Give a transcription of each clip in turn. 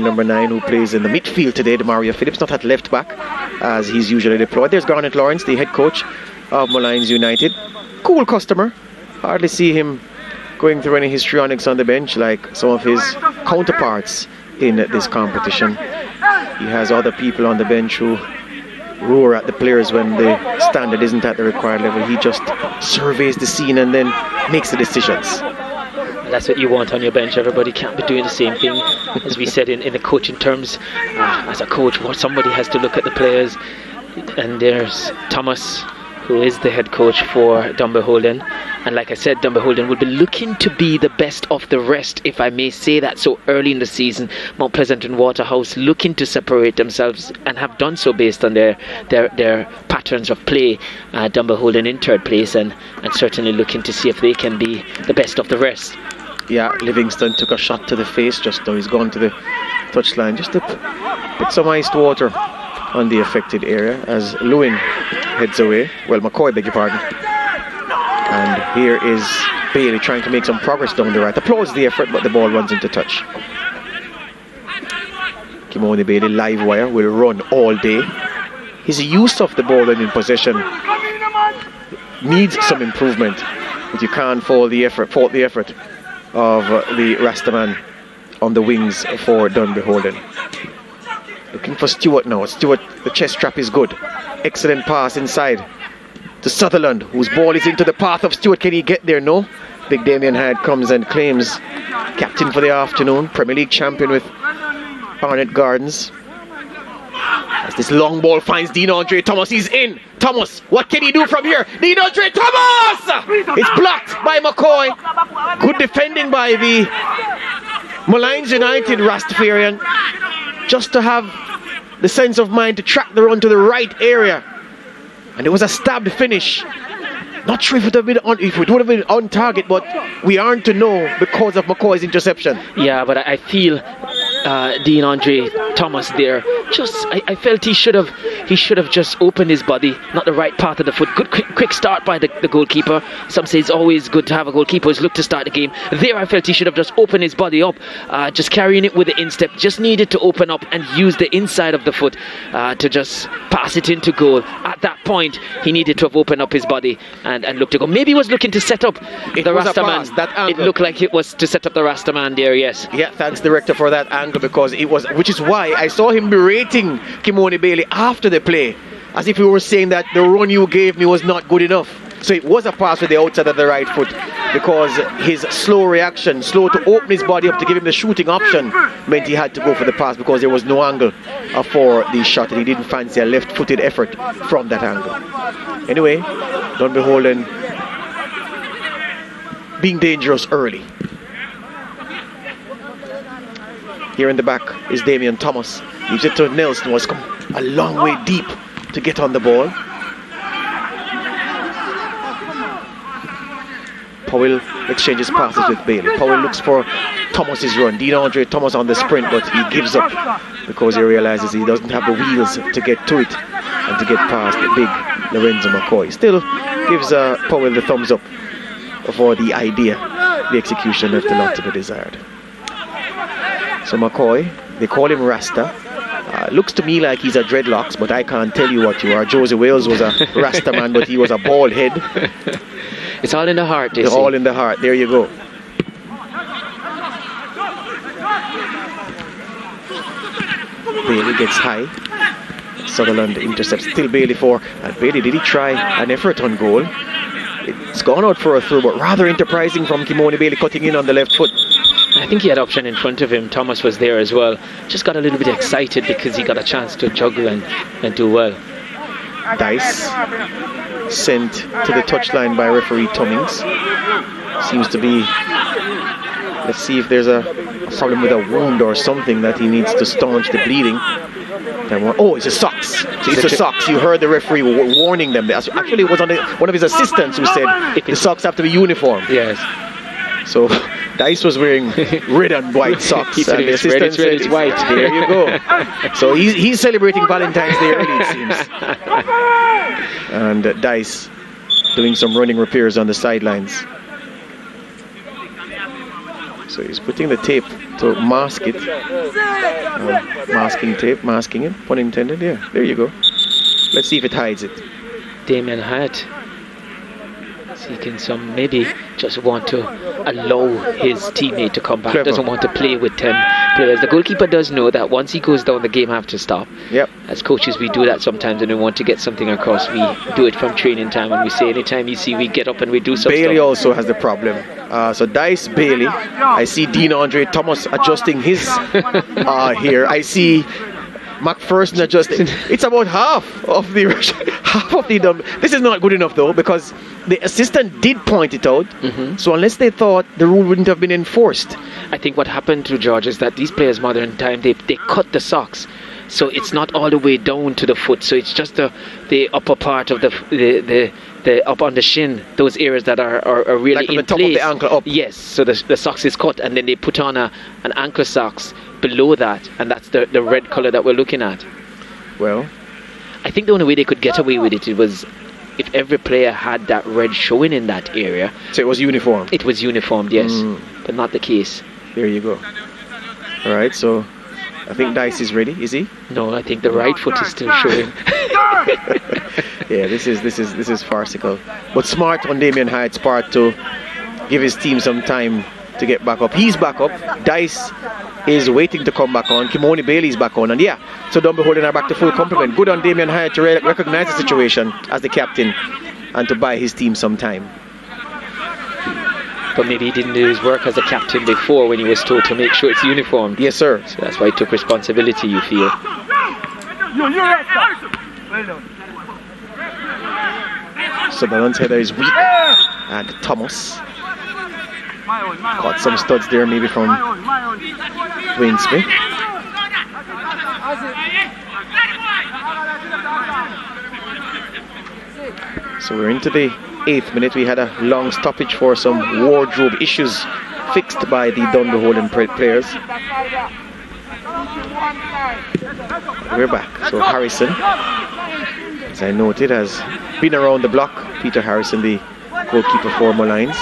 Number 9, who plays in the midfield today, Mario Phillips, not at left back as he's usually deployed. There's Garnet Lawrence, the head coach of Molynes United. Cool customer. Hardly see him going through any histrionics on the bench like some of his counterparts in this competition. He has other people on the bench who roar at the players when the standard isn't at the required level. He just surveys the scene and then makes the decisions. That's what you want on your bench. Everybody can't be doing the same thing. As we said in the coaching terms, as a coach, somebody has to look at the players. And there's Thomas, who is the head coach for Dunbeholden. And like I said, Dunbeholden will be looking to be the best of the rest, if I may say that so early in the season. Mount Pleasant and Waterhouse looking to separate themselves and have done so based on their patterns of play. Dunbeholden in third place and certainly looking to see if they can be the best of the rest. Yeah, Livingston took a shot to the face just now. He's gone to the touchline just to put some iced water on the affected area as Lewin heads away. Well, McCoy, beg your pardon. And here is Bailey trying to make some progress down the right. Applauds the effort, but the ball runs into touch. Kimoni Bailey, live wire, will run all day. His use of the ball and in possession needs some improvement, but you can't fault the effort of the Rastaman on the wings for Dunbeholden. Looking for Stewart now. Stewart, the chest strap is good. Excellent pass inside to Sutherland, whose ball is into the path of Stewart. Can he get there? No. Big Damien Hyde comes and claims captain for the afternoon, Premier League champion with Barnet Gardens. As this long ball finds Dean Andre Thomas, he's in. Thomas, what can he do from here? Dean Andre Thomas! It's blocked by McCoy. Good defending by the Molynes United Rastafarian, just to have the sense of mind to track the run to the right area. And it was a stabbed finish. Not sure if it would have been on target, but we aren't to know because of McCoy's interception. Yeah, but I feel Dean Andre Thomas there. I felt he should have just opened his body, not the right part of the foot. Good quick start by the goalkeeper. Some say it's always good to have a goalkeeper who's looked to start the game. There I felt he should have just opened his body up, just carrying it with the instep. Just needed to open up and use the inside of the foot to just pass it into goal. At that point, he needed to have opened up his body and looked to go. Maybe he was looking to set up the Rastaman. It looked like it was to set up the Rastaman there, yes. Yeah, thanks director for that angle, because it was, which is why I saw him berating Kimoni Bailey after the play, as if he were saying that the run you gave me was not good enough. So it was a pass with the outside of the right foot, because his slow reaction, slow to open his body up to give him the shooting option, meant he had to go for the pass because there was no angle for the shot, and he didn't fancy a left-footed effort from that angle. Anyway, Dunbeholden being dangerous early. Here in the back is Damian Thomas. Leaves it to Nelson, who has come a long way deep to get on the ball. Powell exchanges passes with Bailey. Powell looks for Thomas's run. Dean Andre Thomas on the sprint, but he gives up because he realizes he doesn't have the wheels to get to it and to get past the big Lorenzo McCoy. Still gives Powell the thumbs up for the idea. The execution left a lot to be desired. So McCoy, they call him Rasta. Looks to me like he's a dreadlocks, but I can't tell you what you are. Josie Wales was a Rasta man, but he was a bald head. It's all in the heart, it's all in the heart. There you go. Bailey gets high. Sutherland intercepts. Still Bailey for. And Bailey, did he try an effort on goal? It's gone out for a throw, but rather enterprising from Kimoni Bailey, cutting in on the left foot. I think he had option in front of him. Thomas was there as well. Just got a little bit excited because he got a chance to juggle and do well. Dice sent to the touchline by referee Tummings. Seems to be, let's see if there's a problem with a wound or something that he needs to staunch the bleeding. Oh, it's a socks. So it's a socks. You heard the referee warning them. Actually, it was one of his assistants who said the socks have to be uniform. Yes. So Dice was wearing red and white socks. He said and the assistant said it's white. There you go. So he's celebrating Valentine's Day early, it seems. And Dice doing some running repairs on the sidelines. So he's putting the tape to mask it. Masking tape, masking it, pun intended. Yeah, there you go. Let's see if it hides it. Damien Hyatt seeking some, maybe just want to allow his teammate to come back. Clever. Doesn't want to play with 10 players. The goalkeeper does know that once he goes down, the game has to stop. Yep. As coaches, we do that sometimes when we want to get something across. We do it from training time, and we say anytime you see we get up and we do something. Bailey also has the problem. So Dice, Bailey. I see Dean Andre Thomas adjusting his here. I see McPherson adjusting. It's about half of the This is not good enough though, because the assistant did point it out. So unless they thought the rule wouldn't have been enforced. I think what happened to George is that these players modern time, they cut the socks, so it's not all the way down to the foot, so it's just the upper part of the up on the shin, those areas that are really like from in the top place. of the ankle up. Yes, so the socks is cut, and then they put on an ankle socks below that, and that's the red color that we're looking at. Well, I think the only way they could get away with it was if every player had that red showing in that area. So it was uniform. It was uniformed, yes, but not the case. There you go. All right, so I think Dice is ready. Is he? No, I think the right foot is still showing. Yeah, this is farcical. But smart on Damien Hyatt's part to give his team some time to get back up. He's back up. Dice is waiting to come back on. Kimoni Bailey's back on. And yeah, so Dunbeholden are back to full complement. Good on Damien Hyatt to recognize the situation as the captain and to buy his team some time. But maybe he didn't do his work as a captain before when he was told to make sure it's uniformed. Yes, sir. So that's why he took responsibility, you feel. Sutherland's header is weak. And Thomas got some studs there, maybe from Dwayne Smith. So we're into the 8th minute. We had a long stoppage for some wardrobe issues fixed by the Dunbeholden players. We're back. So Harrison, as I noted, has been around the block. Peter Harrison, the goalkeeper for Molynes.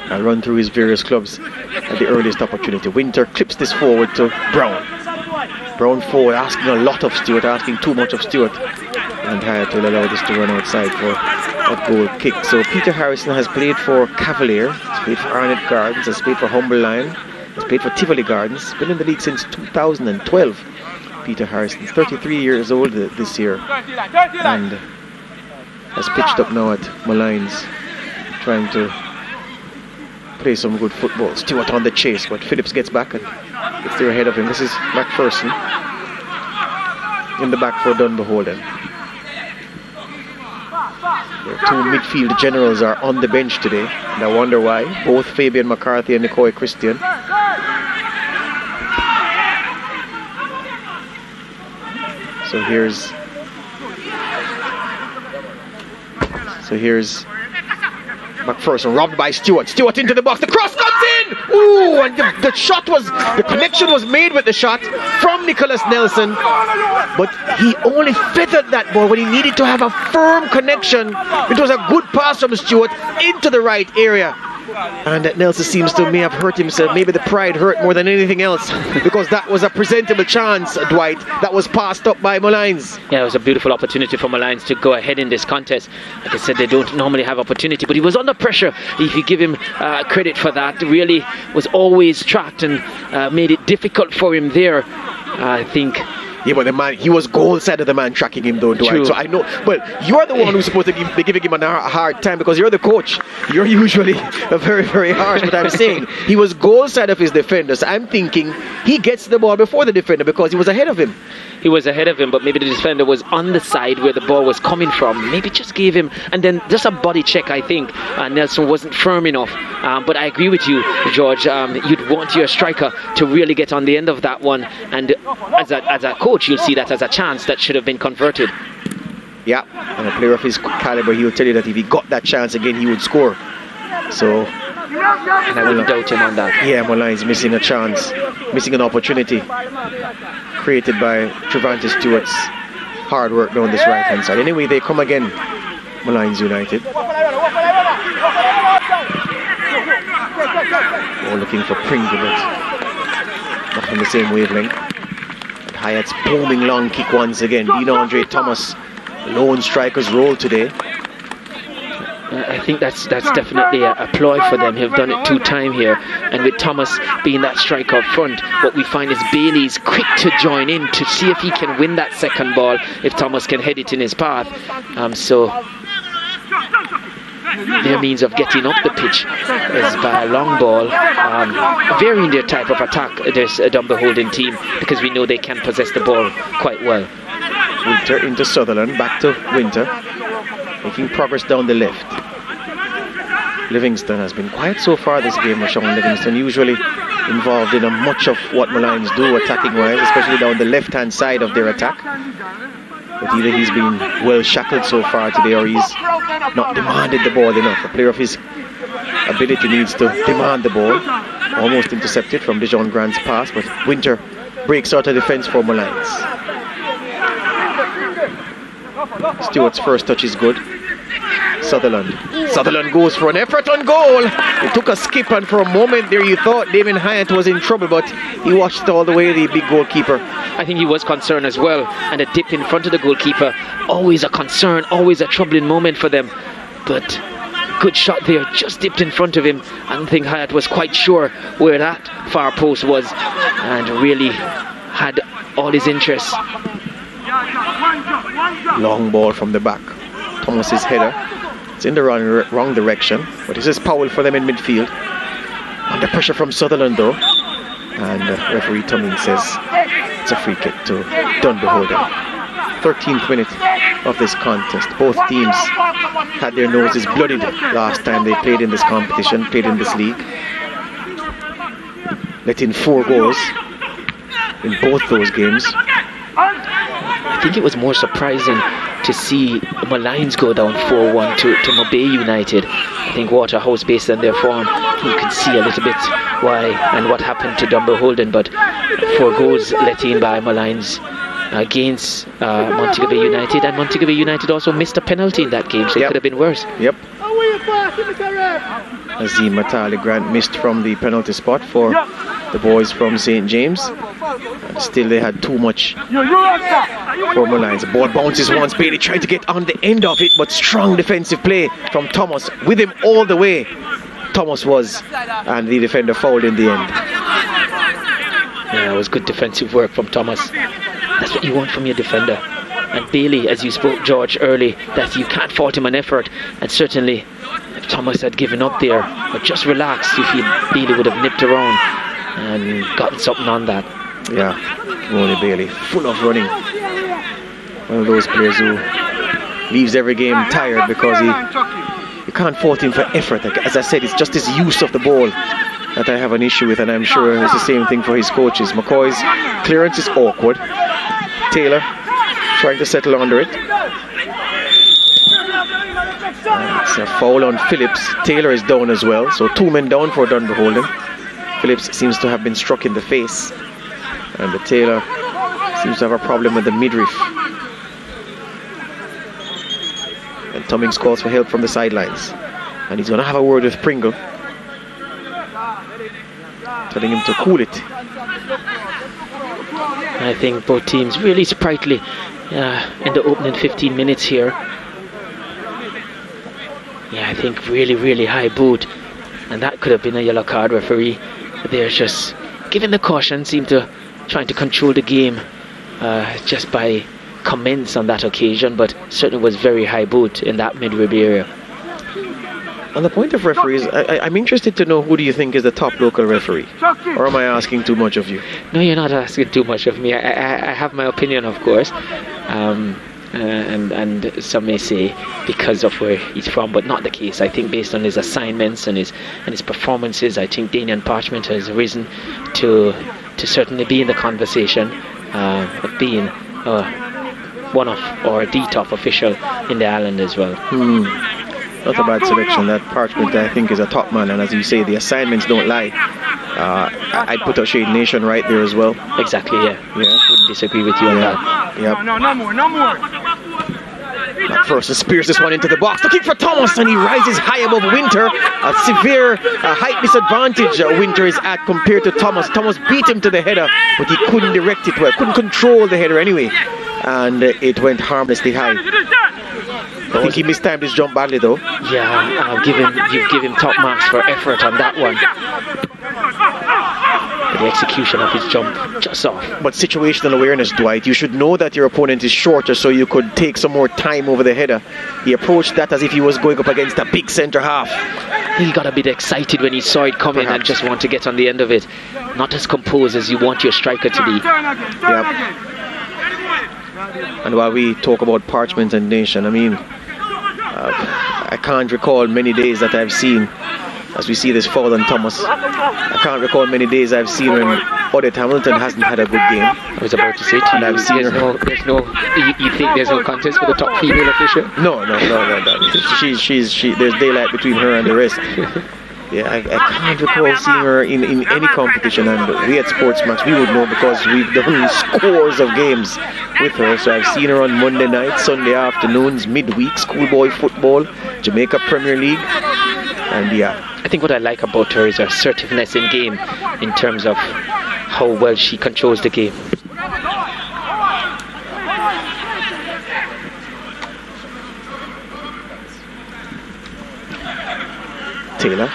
I'll run through his various clubs at the earliest opportunity. Winter clips this forward to Brown. Brown forward, asking a lot of Stewart, asking too much of Stewart. And Hyatt will allow this to run outside for a goal kick. So Peter Harrison has played for Cavalier, has played for Arnett Gardens, has played for Humble Lion, has played for Tivoli Gardens, been in the league since 2012. Peter Harrison, 33 years old this year, and has pitched up now at Molynes, trying to play some good football. Stewart on the chase, but Phillips gets back and gets there ahead of him. This is McPherson in the back for Dunbeholden. Their two midfield generals are on the bench today, and I wonder why. Both Fabian McCarthy and Nicoy Christian. So here's McPherson, robbed by Stewart. Stewart into the box. The cross comes in. Ooh, and the connection was made with the shot from Nicholas Nelson, but he only feathered that ball when he needed to have a firm connection. It was a good pass from Stewart into the right area. And that Nelson seems to may have hurt himself. Maybe the pride hurt more than anything else, because that was a presentable chance, Dwight, that was passed up by Molynes. Yeah, it was a beautiful opportunity for Molynes to go ahead in this contest. Like I said, they don't normally have opportunity, but he was under pressure. If you give him credit for that, really was always tracked and made it difficult for him there, I think. Yeah, but the man, he was goal side of the man tracking him though, Dwight. True. So I know, but you're the one who's supposed to be giving him a hard time, because you're the coach. You're usually very, very harsh, but I'm saying he was goal side of his defenders. I'm thinking he gets the ball before the defender because he was ahead of him. He was ahead of him, but maybe the defender was on the side where the ball was coming from. Maybe just gave him, and then just a body check, I think. Nelson wasn't firm enough. But I agree with you, George. You'd want your striker to really get on the end of that one. And as a coach, you'll see that as a chance that should have been converted. Yeah, and a player of his caliber, he'll tell you that if he got that chance again, he would score. So, and I wouldn't doubt him on that. Yeah, Molynes missing a chance, missing an opportunity created by Trevante Stewart's hard work down this right hand side. Anyway, they come again, Molynes United. Or looking for Pringle, but not on the same wavelength. And Hyatt's booming long kick once again. Dean Andre Thomas, lone striker's role today. I think that's definitely a ploy for them. They've done it 2 times here, and with Thomas being that striker up front, what we find is Bailey's quick to join in to see if he can win that second ball if Thomas can head it in his path. So their means of getting up the pitch is by a long ball, varying their type of attack. There's a Dunbeholden team, because we know they can possess the ball quite well. Winter into Sutherland, back to Winter, making progress down the left. Livingston has been quiet so far this game. Rashawn Livingston usually involved in much of what Molynes do attacking wise, especially down the left hand side of their attack. But either he's been well shackled so far today, or he's not demanded the ball enough. A player of his ability needs to demand the ball. Almost intercepted from Dijon Grant's pass, but Winter breaks out of defense for Molynes. Stewart's first touch is good. Sutherland goes for an effort on goal. He took a skip, and for a moment there you thought Damien Hyatt was in trouble, but he watched all the way the big goalkeeper. I think he was concerned as well, and a dip in front of the goalkeeper, always a concern, always a troubling moment for them. But good shot there, just dipped in front of him. I don't think Hyatt was quite sure where that far post was, and really had all his interest. Long ball from the back. Thomas's header. It's in the wrong direction, but this is foul for them in midfield. Under pressure from Sutherland though, and referee Tumming says it's a free kick to Dunbeholden. 13th minute of this contest. Both teams had their noses bloodied last time they played in this competition, played in this league. Let in 4 goals in both those games. I think it was more surprising to see Molynes go down 4-1 to Mobay United. I think Waterhouse, based on their form, you can see a little bit why and what happened to Dunbeholden, but 4 goals let in by Molynes against Montego Bay United, and Montego Bay United also missed a penalty in that game, so it could have been worse. Yep. Azim Matali Grant missed from the penalty spot for the boys from St. James. And still they had too much for Molynes. The ball bounces once. Bailey tried to get on the end of it, but strong defensive play from Thomas. With him all the way, Thomas was, and the defender fouled in the end. Yeah, it was good defensive work from Thomas. That's what you want from your defender. And Bailey, as you spoke, George, early, that you can't fault him on effort. And certainly, if Thomas had given up there, or just relaxed, you feel Bailey would have nipped around and gotten something on that. Yeah, Ronnie Bailey, full of running. One of those players who leaves every game tired because you can't fault him for effort. As I said, it's just his use of the ball that I have an issue with, and I'm sure it's the same thing for his coaches. McCoy's clearance is awkward. Taylor trying to settle under it. And it's a foul on Phillips. Taylor is down as well, so 2 men down for Dunbeholden. Phillips seems to have been struck in the face, and the Taylor seems to have a problem with the midriff. And Tummings calls for help from the sidelines, and he's going to have a word with Pringle, telling him to cool it. I think both teams really sprightly in the opening 15 minutes here. Yeah, I think really high boot, and that could have been a yellow card. Referee they're just giving the caution, seemed to trying to control the game just by comments on that occasion, but certainly was very high boot in that mid-rib area. On the point of referees, I'm interested to know, who do you think is the top local referee? Or am I asking too much of you? No, you're not asking too much of me. I have my opinion, of course. And some may say because of where he's from, but not the case. I think based on his assignments and his performances, I think Daniel Parchment has risen to certainly be in the conversation of being one of, or the top official in the island as well. Not a bad selection. That Parchment, I think, is a top man, and as you say, the assignments don't lie. I'd put a Shade Nation right there as well. Exactly, yeah. Wouldn't disagree with you on that. Yep. No more. McPherson spears this one into the box, looking for Thomas, and he rises high above Winter. A severe height disadvantage Winter is at compared to Thomas. Thomas beat him to the header, but he couldn't direct it well, couldn't control the header anyway, and it went harmlessly high. I think he mistimed his jump badly though. Yeah, you give him top marks for effort on that one. But the execution of his jump just off. But situational awareness, Dwight. You should know that your opponent is shorter, so you could take some more time over the header. He approached that as if he was going up against a big centre half. He got a bit excited when he saw it coming. Perhaps. And just want to get on the end of it. Not as composed as you want your striker to be. Yep. And while we talk about Parchment and Nation, I mean, I can't recall many days that I've seen, as we see this foul on Thomas, I can't recall many days I've seen when Odette Hamilton hasn't had a good game. I was about to say to you, I've seen you think there's no contest for the top female official? No. There's daylight between her and the rest. Yeah, I can't recall seeing her in any competition, and we at SportsMax, we would know because we've done scores of games with her. So I've seen her on Monday nights, Sunday afternoons, midweek, schoolboy football, Jamaica Premier League, and yeah. I think what I like about her is her assertiveness in game, in terms of how well she controls the game. Taylor,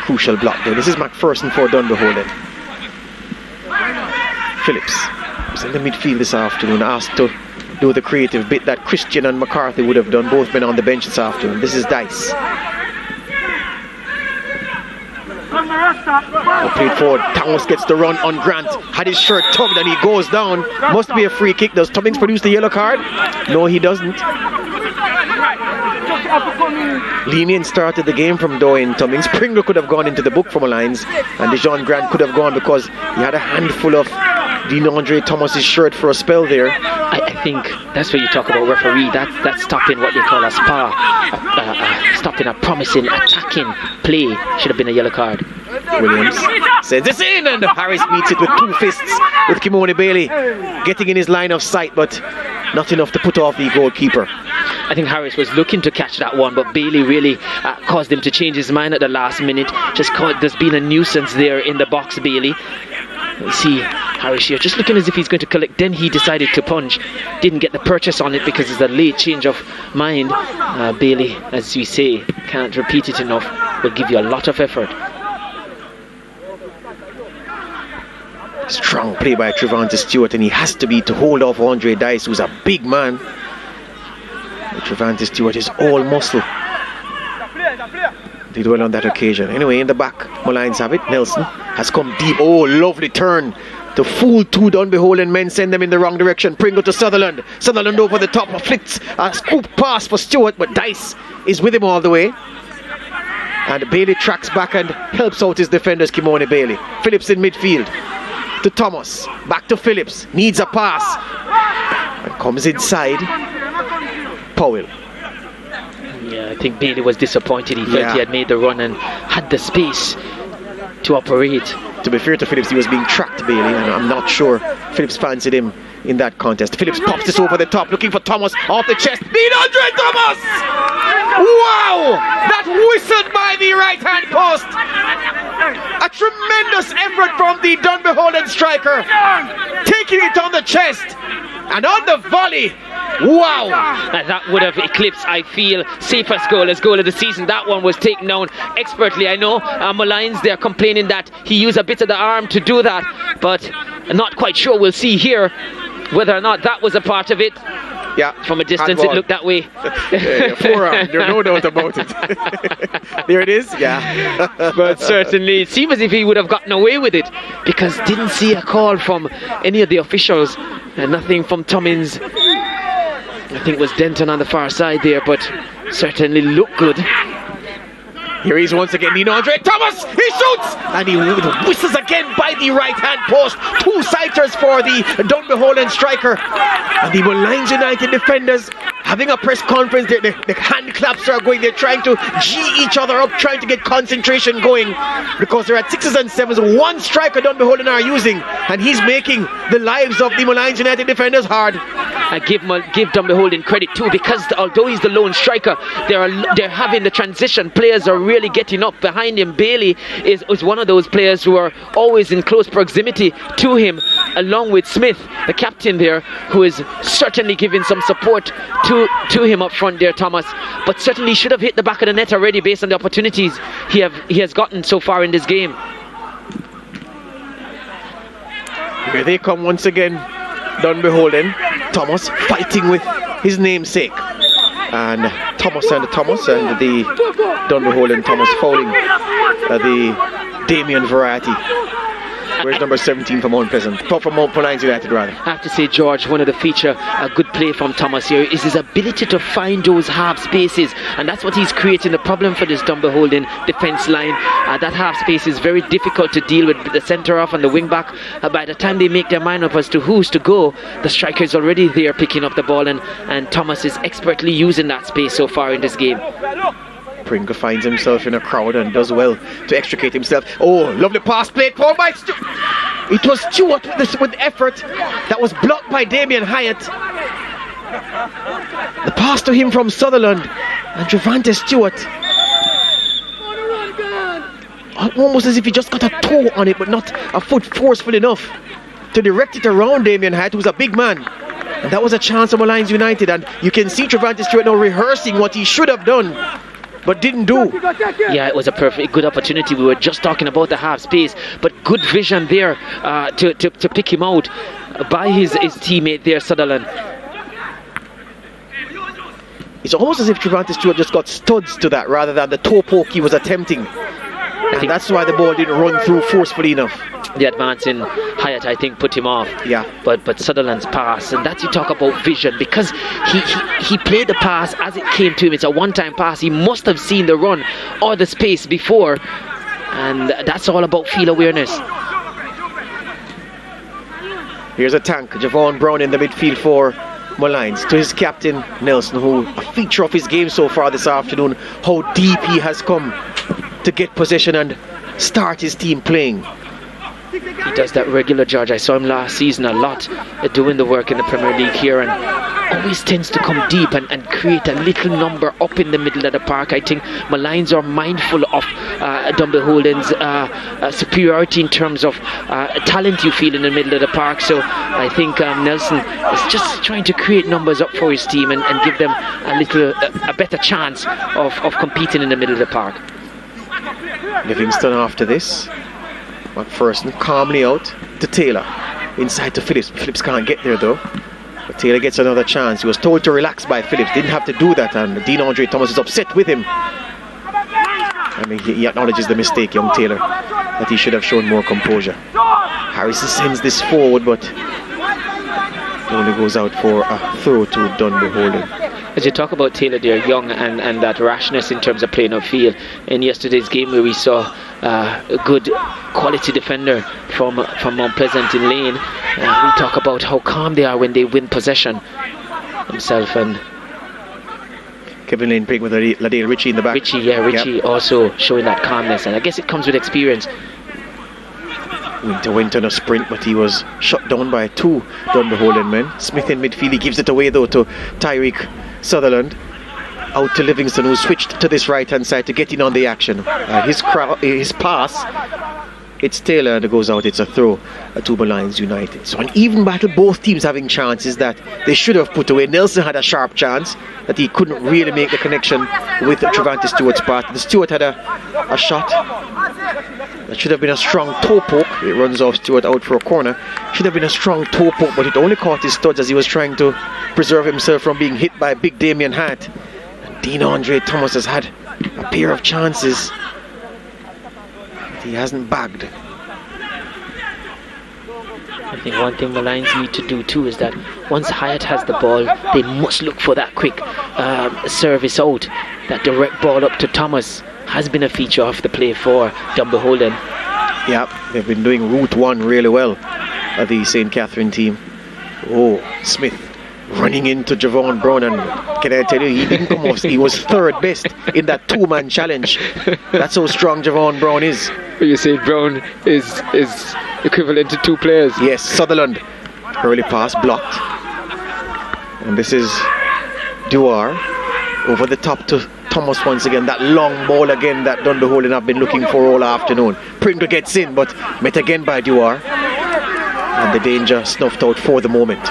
crucial block there. This is McPherson for Dunbeholden. Phillips was in the midfield this afternoon, asked to do the creative bit that Christian and McCarthy would have done, both men on the bench this afternoon. This is Dice. Played forward, Thomas gets the run on Grant, had his shirt tugged and he goes down. Must be a free kick. Does Tummings produce the yellow card? No, he doesn't. Lenient started the game from Doyle Tummings. Pringle could have gone into the book for Molynes, and Dejon Grant could have gone because he had a handful of Dean Andre Thomas's shirt for a spell there. I think that's where you talk about referee. That's stopping what they call a spar, stopping a promising attacking play. Should have been a yellow card. Williams sends this in, and Harris meets it with two fists with Kimoni Bailey getting in his line of sight, but not enough to put off the goalkeeper. I think Harris was looking to catch that one, but Bailey really caused him to change his mind at the last minute. There's been a nuisance there in the box, Bailey. You see Harris here just looking as if he's going to collect. Then he decided to punch. Didn't get the purchase on it because it's a late change of mind. Bailey, as we say, can't repeat it enough, will give you a lot of effort. Strong play by Trevante Stewart, and he has to be to hold off Andre Dice, who's a big man. Trevante Stewart is all muscle. Did well on that occasion. Anyway, in the back, Molynes have it. Nelson has come deep. Oh, lovely turn to fool two Dunbeholden men, send them in the wrong direction. Pringle to Sutherland. Sutherland over the top, flicks a scoop pass for Stewart, but Dice is with him all the way. And Bailey tracks back and helps out his defenders, Kimoni Bailey. Phillips in midfield to Thomas. Back to Phillips. Needs a pass. And comes inside. Powell. Yeah, I think Bailey was disappointed. He felt he had made the run and had the space to operate. To be fair to Phillips, he was being tracked, Bailey, and I'm not sure Phillips fancied him in that contest. Phillips pops this over the top, looking for Thomas off the chest. Dean Andre Thomas! Wow! That whistled by the right-hand post. A tremendous effort from the Dunbeholden striker, taking it on the chest and on the volley. Wow! And that would have eclipsed, I feel, safest goal of the season. That one was taken down expertly. I know Molynes, they're complaining that he used a bit of the arm to do that, but I'm not quite sure. We'll see here whether or not that was a part of it. Yeah, from a distance it looked that way. Forearm, there's no doubt about it. There it is, yeah. But certainly it seemed as if he would have gotten away with it, because didn't see a call from any of the officials, and nothing from Tummins. I think it was Denton on the far side there, but certainly looked good. Here he is once again, Dean Andre Thomas, he shoots! And he whistles again by the right-hand post. Two sighters for the Dunbeholden striker. And the Molynes United defenders having a press conference. The hand claps are going. They're trying to G each other up, trying to get concentration going, because they're at 6s and 7s. One striker Dunbeholden are using, and he's making the lives of the Molynes United defenders hard. I give Dunbeholden credit too, because although he's the lone striker, they're having the transition. Players are really getting up behind him. Bailey is one of those players who are always in close proximity to him, along with Smith, the captain there, who is certainly giving some support to him up front there, Thomas. But certainly should have hit the back of the net already based on the opportunities he has gotten so far in this game. Here they come once again. Dunbeholden, Thomas fighting with his namesake, and the Dunbeholden Thomas fouling the Damien variety. Where's number 17 from Mount Pleasant? From Molynes United, rather. I have to say, George, one of the feature, a good play from Thomas here is his ability to find those half spaces, and that's what he's creating the problem for this Dunbeholden defence line. That half space is very difficult to deal with the centre off and the wing back. By the time they make their mind up as to who's to go, the striker is already there picking up the ball, and Thomas is expertly using that space so far in this game. Pringle finds himself in a crowd and does well to extricate himself. Oh, lovely pass played forward by Stewart. It was Stewart with effort that was blocked by Damien Hyatt. The pass to him from Sutherland, and Trevante Stewart, almost as if he just got a toe on it, but not a foot forceful enough to direct it around Damien Hyatt, who's a big man. And that was a chance for Molynes United, and you can see Trevante Stewart now rehearsing what he should have done but didn't do. Yeah, it was a good opportunity. We were just talking about the half space, but good vision there to pick him out by his teammate there, Sutherland. It's almost as if Trevante Stewart just got studs to that rather than the toe poke he was attempting. And that's why the ball didn't run through forcefully enough. The advance in Hyatt, I think, put him off. Yeah. But Sutherland's pass, and that's, you talk about vision, because he played the pass as it came to him. It's a one-time pass. He must have seen the run or the space before, and that's all about field awareness. Here's a tank, Javon Brown in the midfield for Molynes, to his captain Nelson, who a feature of his game so far this afternoon, how deep he has come to get possession and start his team playing. He does that regular, George. I saw him last season a lot doing the work in the Premier League here, and always tends to come deep and create a little number up in the middle of the park. I think Molynes are mindful of Dunbeholden's superiority in terms of talent you feel in the middle of the park. So I think Nelson is just trying to create numbers up for his team and give them a better chance of competing in the middle of the park. Livingston after this. McPherson calmly out to Taylor, inside to Phillips. Phillips can't get there though, but Taylor gets another chance. He was told to relax by Phillips, didn't have to do that, and Dean Andre Thomas is upset with him. I mean, he acknowledges the mistake, young Taylor, that he should have shown more composure. Harrison sends this forward, but it only goes out for a throw to Dunbeholden. As you talk about Taylor there, young and that rashness in terms of playing on field, in yesterday's game where we saw a good quality defender from Mount Pleasant in Lane, we talk about how calm they are when they win possession. Himself and Kevin Lane playing with Ladale Ritchie in the back. Ritchie also showing that calmness, and I guess it comes with experience. Winter went on a sprint, but he was shut down by two Dunbeholden men. Smith in midfield, he gives it away though to Tyreek Sutherland. Out to Livingston, who switched to this right hand side to get in on the action. His pass, it's Taylor, and it goes out. It's a throw to Molynes United. So an even battle, both teams having chances that they should have put away. Nelson had a sharp chance that he couldn't really make the connection with Trevante Stewart's pass. The Stewart had a shot that should have been a strong toe poke. It runs off Stewart out for a corner. Should have been a strong toe poke, but it only caught his studs as he was trying to preserve himself from being hit by big Damien Hyatt. And Dean Andre Thomas has had a pair of chances that he hasn't bagged. I think one thing Molynes need to do too is that once Hyatt has the ball, they must look for that quick service out. That direct ball up to Thomas has been a feature of the play for Dunbeholden. Yeah, they've been doing route one really well, the St. Catherine team. Oh, Smith running into Javon Brown, and can I tell you, he didn't come off. He was third best in that two-man challenge. That's how strong Javon Brown is. You say Brown is equivalent to two players. Yes, Sutherland. Early pass blocked. And this is Duar over the top to Thomas once again. That long ball again that Dunbeholden have been looking for all afternoon. Pringle gets in, but met again by Duar. And the danger snuffed out for the moment.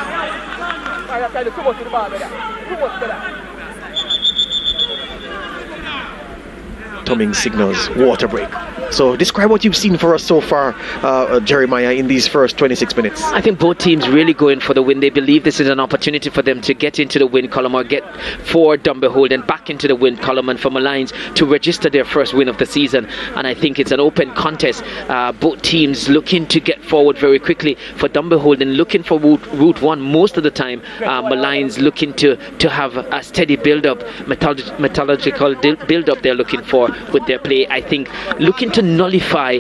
Tumming signals water break. So describe what you've seen for us so far, Jeremiah, in these first 26 minutes. I think both teams really going for the win. They believe this is an opportunity for them to get into the win column, or get for Dunbeholden back into the win column, and for Molynes to register their first win of the season. And I think it's an open contest. Both teams looking to get forward very quickly. For Dunbeholden, looking for route one most of the time. Molynes looking to have a steady build-up, methodological build-up they're looking for with their play. I think looking to nullify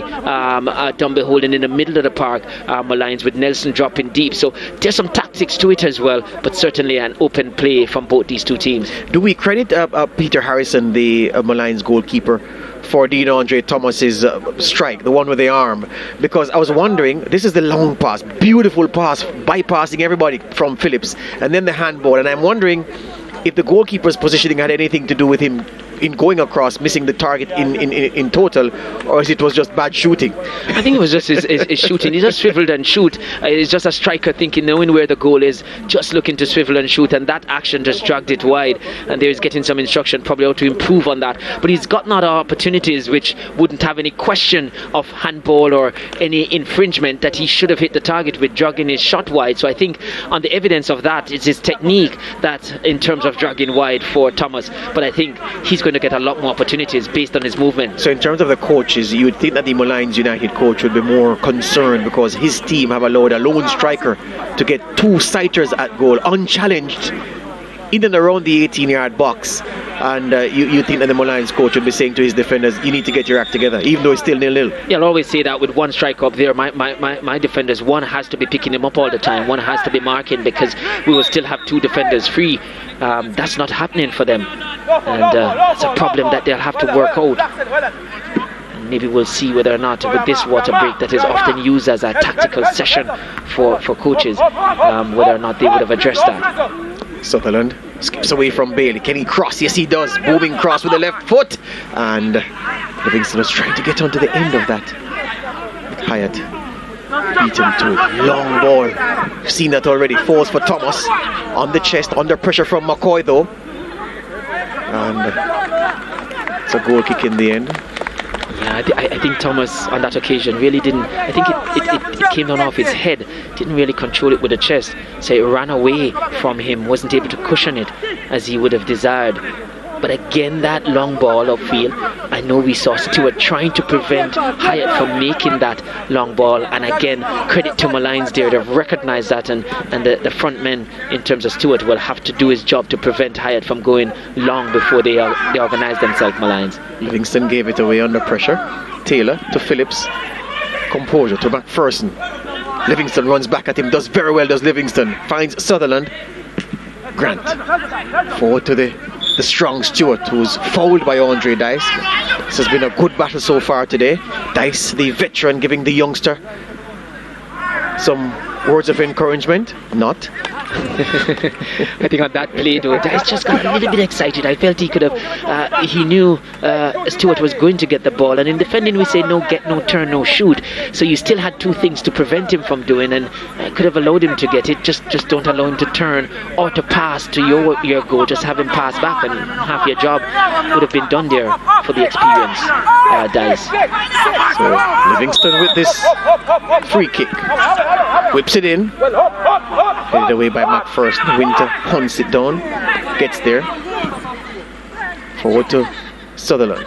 Dunbeholden in the middle of the park, Molynes, with Nelson dropping deep. So there's some tactics to it as well, but certainly an open play from both these two teams. Do we credit Peter Harrison, the Molynes goalkeeper, for Dean Andre Thomas's strike, the one with the arm? Because I was wondering, this is the long pass, beautiful pass, bypassing everybody from Phillips, and then the handball, and I'm wondering if the goalkeeper's positioning had anything to do with him in going across, missing the target in total, or if it was just bad shooting. I think it was just his shooting. He just swiveled and shoot. It's just a striker thinking, knowing where the goal is, just looking to swivel and shoot, and that action just dragged it wide. And there he's getting some instruction probably how to improve on that. But he's gotten other opportunities which wouldn't have any question of handball or any infringement, that he should have hit the target with dragging his shot wide. So I think on the evidence of that, it's his technique that in terms of dragging wide for Thomas. But I think he's going to get a lot more opportunities based on his movement. So in terms of the coaches, you would think that the Molynes United coach would be more concerned, because his team have allowed a lone striker to get two sighters at goal unchallenged in and around the 18-yard box. And you think that the Molynes coach would be saying to his defenders, you need to get your act together, even though it's still 0-0. Yeah, I'll always say that with one striker up there, my defenders, one has to be picking him up all the time, one has to be marking, because we will still have two defenders free. That's not happening for them, and it's a problem that they'll have to work out. And maybe we'll see whether or not with this water break that is often used as a tactical session for coaches, whether or not they would have addressed that. Sutherland skips away from Bailey. Can he cross? Yes, he does. Booming cross with the left foot, and Livingston was trying to get onto the end of that. Hyatt beat him to it. Long ball. We've seen that already. Falls for Thomas on the chest, under pressure from McCoy though, and it's a goal kick in the end. Yeah, I think Thomas on that occasion really didn't. I think it came down off his head. Didn't really control it with the chest. So it ran away from him. Wasn't able to cushion it as he would have desired. But again, that long ball upfield, I know we saw Stewart trying to prevent Hyatt from making that long ball. And again, credit to Molynes there. They've recognized that, and the front men in terms of Stewart will have to do his job to prevent Hyatt from going long before they organize themselves, Molynes. Livingston gave it away under pressure. Taylor to Phillips. Composure to McPherson. Livingston runs back at him, does very well, does Livingston. Finds Sutherland. Grant. Forward to the strong Stewart, who's fouled by Andre Dice. This has been a good battle so far today. Dice, the veteran, giving the youngster some words of encouragement. Not. I think on that play though, Dice just got a little bit excited. I felt he could have, he knew Stewart was going to get the ball, and in defending we say no get, no turn, no shoot. So you still had two things to prevent him from doing, and could have allowed him to get it. Just don't allow him to turn or to pass to your goal. Just have him pass back, and half your job would have been done there for the experience, Dice. So Livingston with this free kick, whips it in, headed away by McPherson. Winter hunts it down, gets there, forward to Sutherland.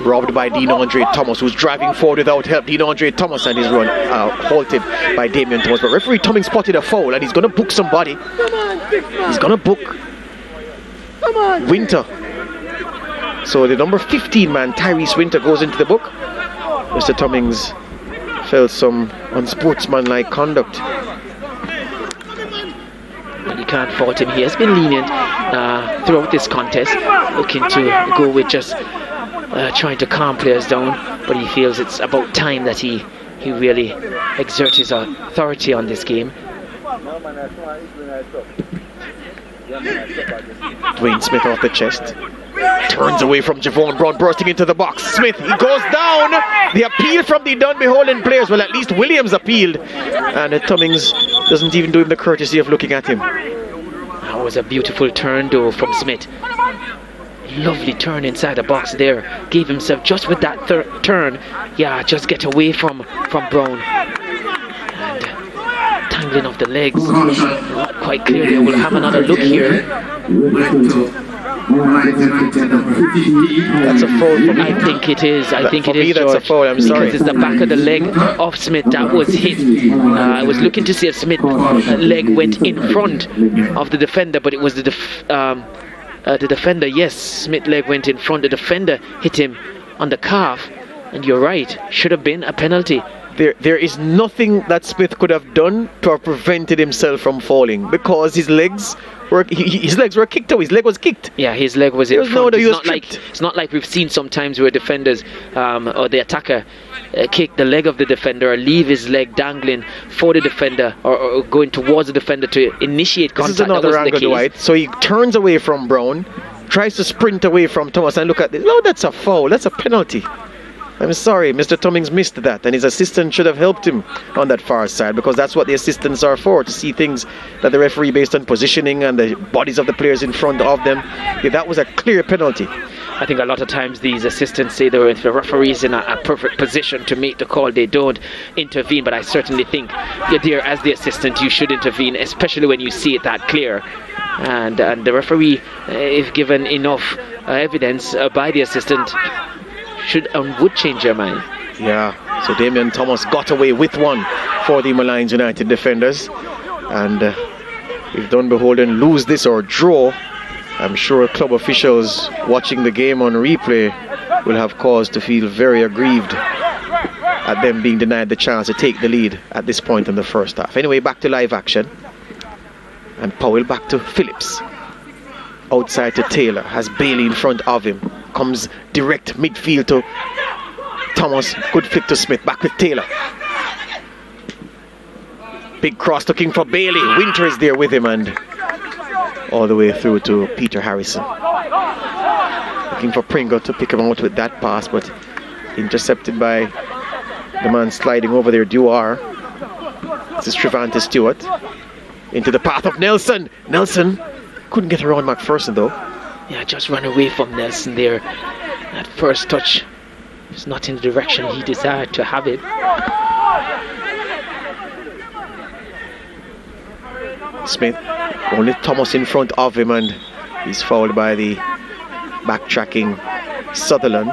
Robbed by Dean Andre Thomas, who's driving forward without help. Dean Andre Thomas and his run halted by Damien Thomas. But referee Tumming spotted a foul, and he's going to book somebody. He's going to book Winter. So the number 15 man, Tyrese Winter, goes into the book. Mr. Tummings felt some unsportsmanlike conduct. can't fault him. He has been lenient throughout this contest, looking to go with just trying to calm players down, but he feels it's about time that he really exerts his authority on this game. Dwayne Smith off the chest. Turns away from Javon Brown, bursting into the box. Smith, he goes down. The appeal from the Dunbeholden players. Well, at least Williams appealed. And Tummings doesn't even do him the courtesy of looking at him. That was a beautiful turn, though, from Smith. Lovely turn inside the box there. Gave himself just with that turn. Yeah, just get away from Brown. And tangling off the legs. Not quite clear there. We'll have another look here. That's a foul for me. I think it is. I think it is, that's a foul. I'm sorry. Because it's the back of the leg of Smith that was hit. I was looking to see if Smith's leg went in front of the defender, but it was the defender. Yes, Smith's leg went in front. The defender hit him on the calf. And you're right. Should have been a penalty. There is nothing that Smith could have done to have prevented himself from falling, because his legs were kicked out. His leg was kicked. Yeah, his leg was in front. It's not like we've seen sometimes where defenders or the attacker kick the leg of the defender or leave his leg dangling for the defender or going towards the defender to initiate contact. This is another angle, Dwight. So he turns away from Brown, tries to sprint away from Thomas, and look at this. No, that's a foul. That's a penalty. I'm sorry, Mr. Tummings missed that, and his assistant should have helped him on that far side, because that's what the assistants are for, to see things that the referee, based on positioning and the bodies of the players in front of them. Yeah, that was a clear penalty. I think a lot of times these assistants say that if the referee is in a perfect position to make the call, they don't intervene, but I certainly think you're there as the assistant, you should intervene, especially when you see it that clear. And the referee, if given enough evidence by the assistant, should and would change your mind. Yeah, so Damian Thomas got away with one for the Molynes United defenders, and if Dunbeholden lose this or draw, I'm sure club officials watching the game on replay will have cause to feel very aggrieved at them being denied the chance to take the lead at this point in the first half. Anyway, back to live action, and Powell back to Phillips, outside to Taylor, has Bailey in front of him, comes direct midfield to Thomas, good flick to Smith, back with Taylor. Big cross looking for Bailey, Winter is there with him, and all the way through to Peter Harrison. Looking for Pringle to pick him out with that pass, but intercepted by the man sliding over there, Duar. This is Trevante Stewart. Into the path of Nelson. Nelson couldn't get around McPherson though. Yeah, just run away from Nelson there. That first touch was not in the direction he desired to have it. Smith, only Thomas in front of him, and he's fouled by the backtracking Sutherland.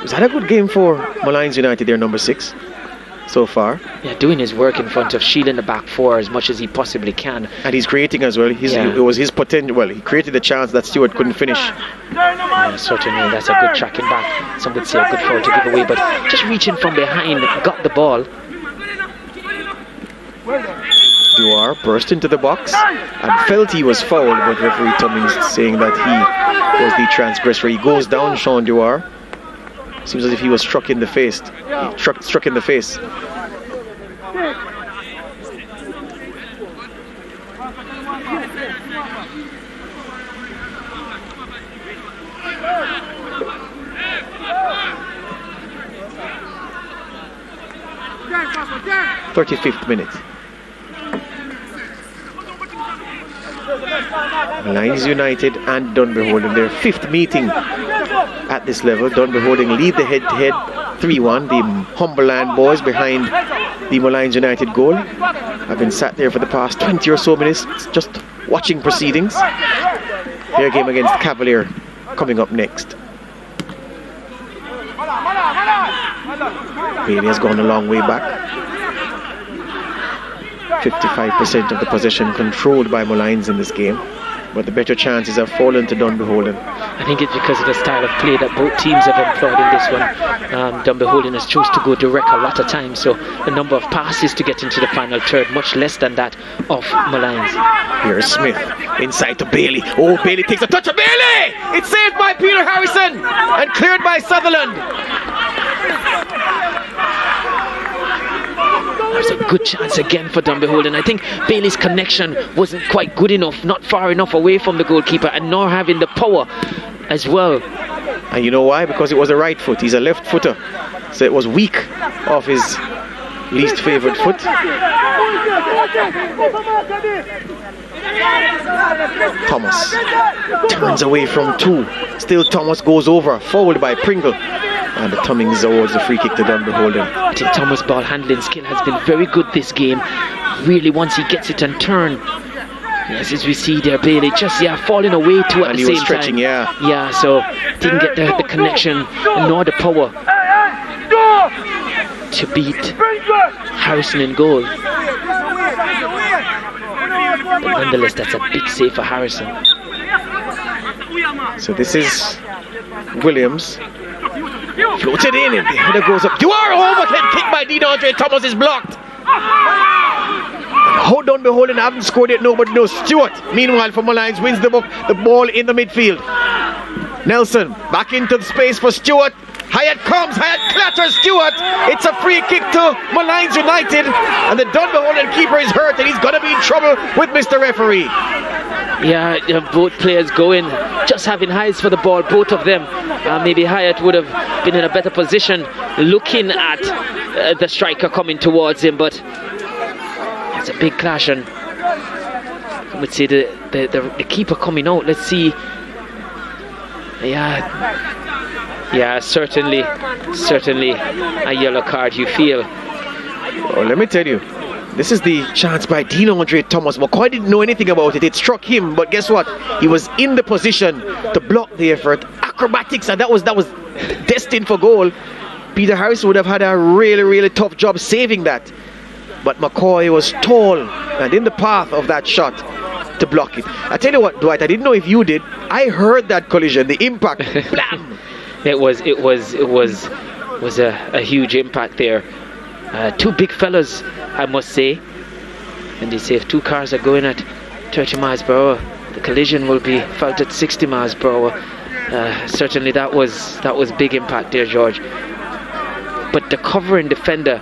Was that a good game for Molynes United, their number 6 so far? Yeah, doing his work in front of shielding the back 4 as much as he possibly can. And he's creating as well. It was his potential. Well, he created the chance that Stewart couldn't finish. Yeah, certainly, that's a good tracking back. Some would say a good foul to give away, but just reaching from behind, got the ball. Duar burst into the box and felt he was fouled, but referee Tummings saying that he was the transgressor. He goes down, Sean Duar. Seems as if he was struck in the face. Struck in the face. Yeah. 35th minute. Molynes United and Dunbeholden, their 5th meeting at this level. Dunbeholden lead the head-to-head 3-1. The Humberland boys behind the Molynes United goal have been sat there for the past 20 or so minutes just watching proceedings. Their game against Cavalier coming up next. Bailey has gone a long way back. 55% of the possession controlled by Molynes in this game. but the better chances have fallen to Dunbeholden. I think it's because of the style of play that both teams have employed in this one. Dunbeholden has chosen to go direct a lot of times, so the number of passes to get into the final third much less than that of Molynes. Here's Smith inside to Bailey. Oh, Bailey takes a touch of Bailey! It's saved by Peter Harrison and cleared by Sutherland. There's a good chance again for Dunbeholden. I think Bailey's connection wasn't quite good enough, not far enough away from the goalkeeper, and nor having the power as well. And you know why? Because it was a right foot. He's a left footer, so it was weak off his least favourite foot. Thomas turns away from two. Still Thomas goes over, fouled by Pringle. And the Tummings awards the free kick to Dunbeholden. I think Thomas' ball handling skill has been very good this game. Really, once he gets it and turn. Yes, as we see there, Bailey just falling away too at the same stretching, time. Yeah, so didn't get the connection nor the power to beat Harrison in goal. But nonetheless, that's a big save for Harrison. So this is Williams. Floated in, and the header goes up. You are overhead kick by DeAndre Thomas is blocked. How Dunbeholden haven't scored it, nobody knows. Stewart, meanwhile, for Molynes, wins the ball in the midfield. Nelson back into the space for Stewart. Hyatt comes, Hyatt clatters Stewart. It's a free kick to Molynes United, and the Dunbeholden keeper is hurt, and he's going to be in trouble with Mr. Referee. Yeah, both players going, just having eyes for the ball, both of them. Maybe Hyatt would have been in a better position looking at the striker coming towards him, but it's a big clash, and I would say the keeper coming out. Let's see. Yeah, certainly a yellow card, you feel. Well, let me tell you, this is the chance by DeAndre Thomas. McCoy didn't know anything about it. It struck him, but guess what? He was in the position to block the effort. Acrobatics, and that was destined for goal. Peter Harrison would have had a really tough job saving that. But McCoy was tall and in the path of that shot to block it. I tell you what, Dwight, I didn't know if you did. I heard that collision, the impact. Blam! It was a huge impact there. Two big fellas, I must say. And they say if two cars are going at 30 miles per hour, the collision will be felt at 60 miles per hour. Certainly that was big impact there, George. But the covering defender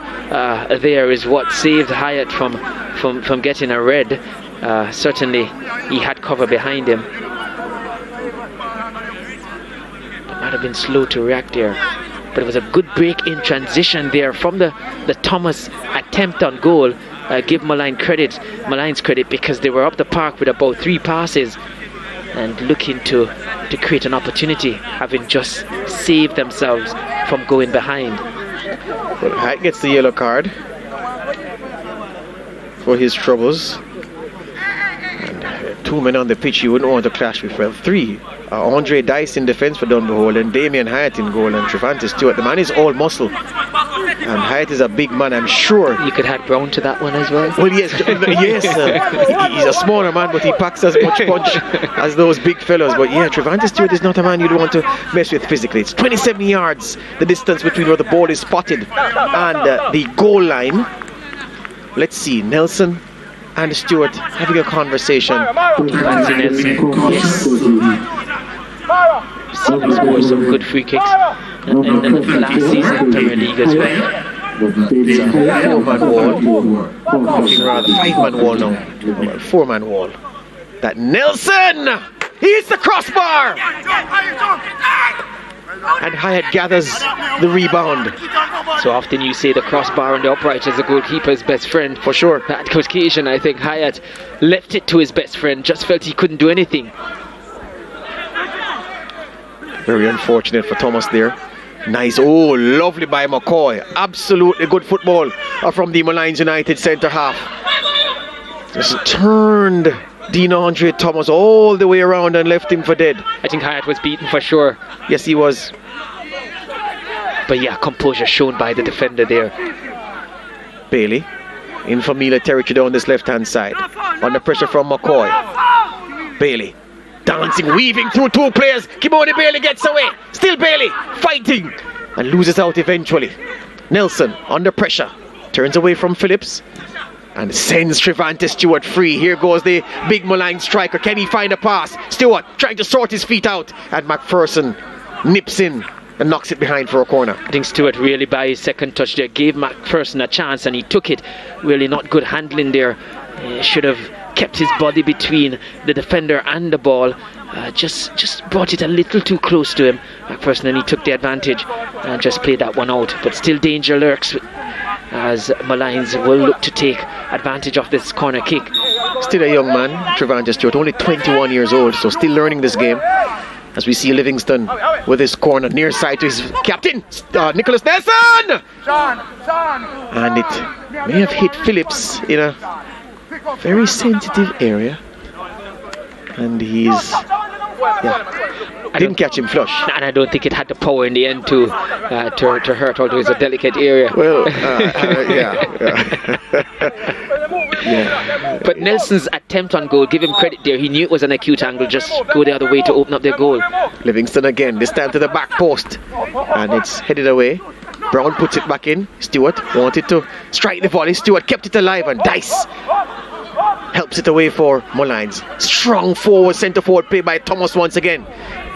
there is what saved Hyatt from getting a red. Certainly he had cover behind him. Might have been slow to react there, but it was a good break in transition there from the Thomas attempt on goal. Give Molynes credit because they were up the park with about 3 passes and looking to create an opportunity, having just saved themselves from going behind. Well, Hyatt gets the yellow card for his troubles. And 2 men on the pitch you wouldn't want to clash with. Well, 3. Andre Dice in defence for Dunbeholden, Damien Hyatt in goal, and Trevante Stewart. The man is all muscle. And Hyatt is a big man, I'm sure. You could add Brown to that one as well. Well, yes. He's a smaller man, but he packs as much punch as those big fellas. But yeah, Trevante Stewart is not a man you'd want to mess with physically. It's 27 yards, the distance between where the ball is spotted and the goal line. Let's see, Nelson and Stewart having a conversation. Fancy Nelson. Yes. Seen him score some good free kicks in the last season in the Premier League as well. It's a 4-man wall. Rather 5-man wall now. 4-man wall. That Nelson! He hits the crossbar! And Hyatt gathers the rebound. So often you say the crossbar and the upright is the goalkeeper's best friend. For sure. That occasion, I think Hyatt left it to his best friend, just felt he couldn't do anything. Very unfortunate for Thomas there. Nice, oh, lovely by McCoy. Absolutely good football from the Molynes United centre half. Just turned DeAndre Thomas all the way around and left him for dead. I think Hyatt was beaten for sure. Yes, he was. But yeah, composure shown by the defender there. Bailey in familiar territory down this left-hand side. Under pressure from McCoy. Bailey dancing, weaving through two players. Kimoni Bailey gets away. Still Bailey fighting and loses out eventually. Nelson under pressure, turns away from Phillips and sends Trevante Stewart free. Here goes the big Molynes striker. Can he find a pass? Stewart trying to sort his feet out, and McPherson nips in and knocks it behind for a corner. I think Stewart really, by his second touch there, gave McPherson a chance, and he took it. Really not good handling there. Should have kept his body between the defender and the ball. Just brought it a little too close to him, McPherson, and he took the advantage and just played that one out. But still danger lurks as Molynes will look to take advantage of this corner kick. Still a young man, Trevante Stewart, only 21 years old, so still learning this game. As we see Livingston with his corner near side to his captain, Nicholas Nelson! And it may have hit Phillips in a very sensitive area. And he's... didn't catch him flush. And I don't think it had the power in the end to hurt, although it's a delicate area. Well, But Nelson's attempt on goal, give him credit there. He knew it was an acute angle, just go the other way to open up their goal. Livingston again, this time to the back post. And it's headed away. Brown puts it back in. Stewart wanted to strike the volley. Stewart kept it alive, and Dice helps it away for Molynes. Strong forward, centre forward play by Thomas once again.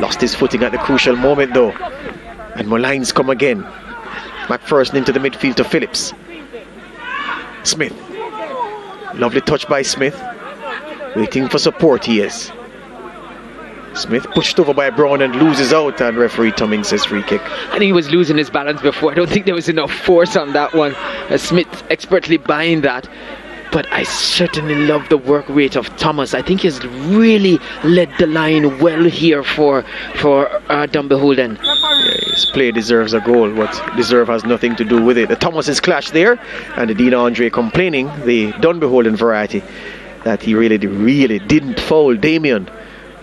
Lost his footing at the crucial moment though. And Molynes come again. McPherson into the midfield to Phillips. Smith. Lovely touch by Smith. Waiting for support he is. Smith pushed over by Brown and loses out, and referee Tumming says free kick. I think he was losing his balance before. I don't think there was enough force on that one. Smith expertly buying that. But I certainly love the work rate of Thomas. I think he's really led the line well here for Dunbeholden. Yeah, his play deserves a goal. What deserve has nothing to do with it. The Thomas's clash there, and the Dean Andre complaining, the Dunbeholden variety, that he really didn't foul Damien,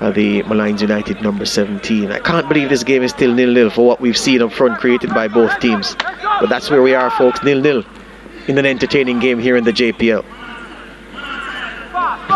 the Molynes United number 17. I can't believe this game is still 0-0 for what we've seen up front created by both teams. But that's where we are, folks, 0-0 in an entertaining game here in the JPL.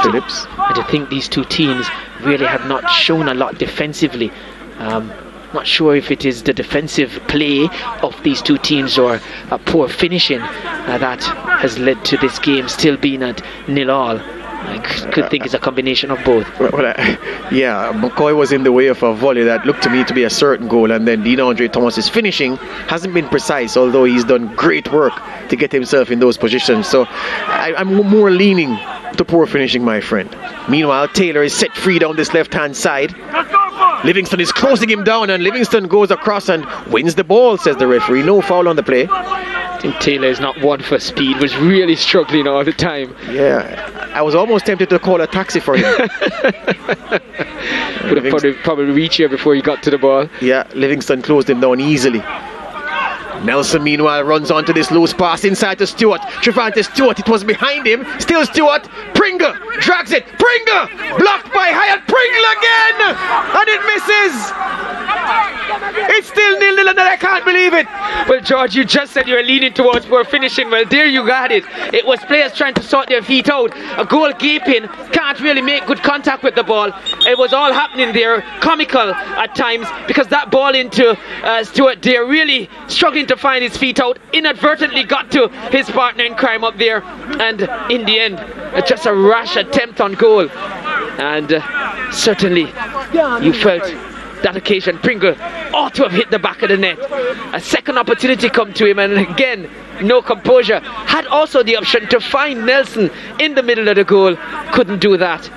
Phillips. I think these two teams really have not shown a lot defensively. Not sure if it is the defensive play of these two teams or a poor finishing that has led to this game still being at 0-0. I could think it's a combination of both. McCoy was in the way of a volley that looked to me to be a certain goal, and then Dean Andre Thomas's finishing hasn't been precise, although he's done great work to get himself in those positions. So I'm more leaning to poor finishing, my friend. Meanwhile, Taylor is set free down this left-hand side. Livingston is closing him down, and Livingston goes across and wins the ball, says the referee. No foul on the play. I think Taylor is not one for speed, was really struggling all the time. Yeah, I was almost tempted to call a taxi for him. Would have probably reached here before he got to the ball. Yeah, Livingston closed him down easily. Nelson meanwhile runs onto this loose pass inside to Stewart. Trevante Stewart, it was behind him. Still Stewart. Pringle drags it. Pringle blocked by Hyatt. Pringle again, and it misses. It's still 0-0 and I can't believe it. Well, George, you just said you were leaning towards poor finishing. Well, there you got it. It was players trying to sort their feet out. A goal gaping, can't really make good contact with the ball. It was all happening there, comical at times, because that ball into Stewart there, really struggling to find his feet out, inadvertently got to his partner in crime up there, and in the end just a rash attempt on goal. And certainly you felt that occasion Pringle ought to have hit the back of the net. A second opportunity come to him, and again no composure. Had also the option to find Nelson in the middle of the goal, couldn't do that.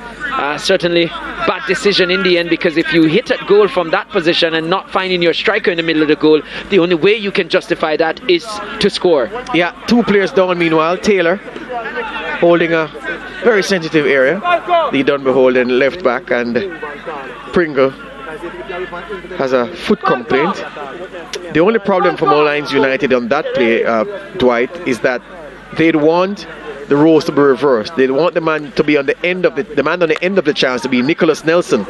Certainly bad decision in the end, because if you hit a goal from that position and not finding your striker in the middle of the goal, the only way you can justify that is to score. Yeah, two players down meanwhile. Taylor holding a very sensitive area, the Dunbeholden left back, and Pringle has a foot complaint. The only problem for Molynes United on that play, Dwight, is that they'd want the roles to be reversed. They'd want the man to be on the end of the man on the end of the chance to be Nicholas Nelson.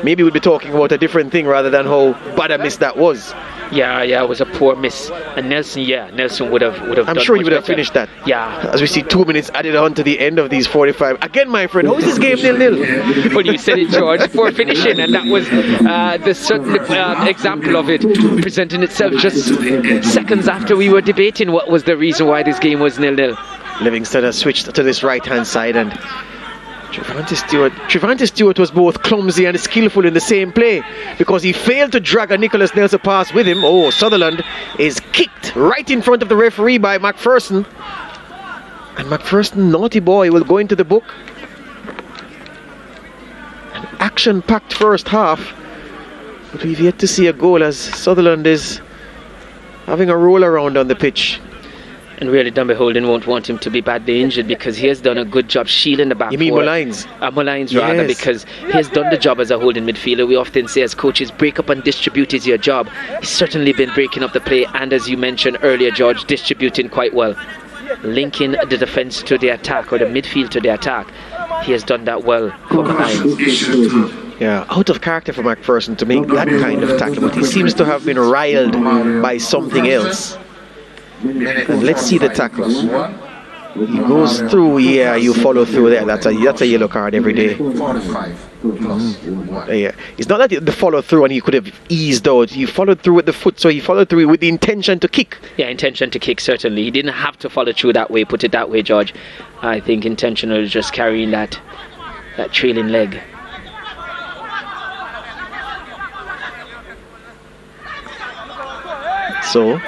Maybe we'd be talking about a different thing rather than how bad a miss that was. Yeah, it was a poor miss. And Nelson would have I'm done sure he much would have better. finished that. Yeah. As we see 2 minutes added on to the end of these 45. Again, my friend, how is this game 0-0? Well, you said it, George, for finishing, and that was the certain example of it presenting itself just seconds after we were debating what was the reason why this game was 0-0. Livingston has switched to this right-hand side, and Trevante Stewart was both clumsy and skillful in the same play because he failed to drag a Nicholas Nelson pass with him. Oh, Sutherland is kicked right in front of the referee by McPherson. And McPherson, naughty boy, will go into the book. An action-packed first half. But we've yet to see a goal as Sutherland is having a roll around on the pitch. And really, Dunbeholden won't want him to be badly injured because he has done a good job shielding the back. You mean Molynes? Molynes, rather, because he has done the job as a holding midfielder. We often say as coaches, break up and distribute is your job. He's certainly been breaking up the play, and as you mentioned earlier, George, distributing quite well. Linking the defence to the attack, or the midfield to the attack. He has done that well for Molynes. Yeah, out of character for McPherson to make that kind of tackle, but he seems to have been riled by something else. And let's see the tackle. He goes through. Yeah, you follow through there. That's a yellow card every day. Yeah, it's not that the follow through and he could have eased out. He followed through with the foot, so he followed through with the intention to kick. Yeah, intention to kick, certainly. He didn't have to follow through that way. Put it that way, George. I think intentional, just carrying that trailing leg. So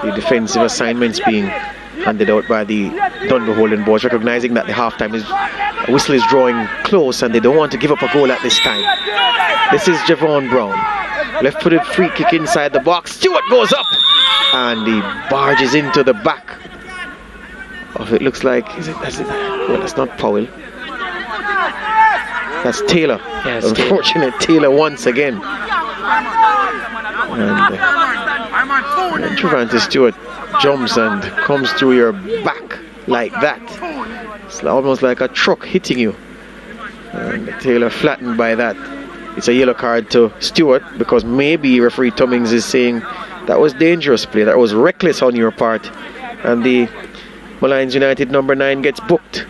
the defensive assignments being handed out by the Dunbeholden boys, recognizing that the halftime whistle is drawing close and they don't want to give up a goal at this time. This is Javon Brown, left-footed free kick inside the box. Stewart goes up and he barges into the back of it. Looks like well, that's not Powell, that's Taylor. Yes, unfortunate Taylor once again. And Trevante Stewart jumps and comes through your back like that. It's almost like a truck hitting you. And Taylor flattened by that. It's a yellow card to Stewart because maybe referee Tummings is saying that was dangerous play, that was reckless on your part. And the Molynes United number 9 gets booked.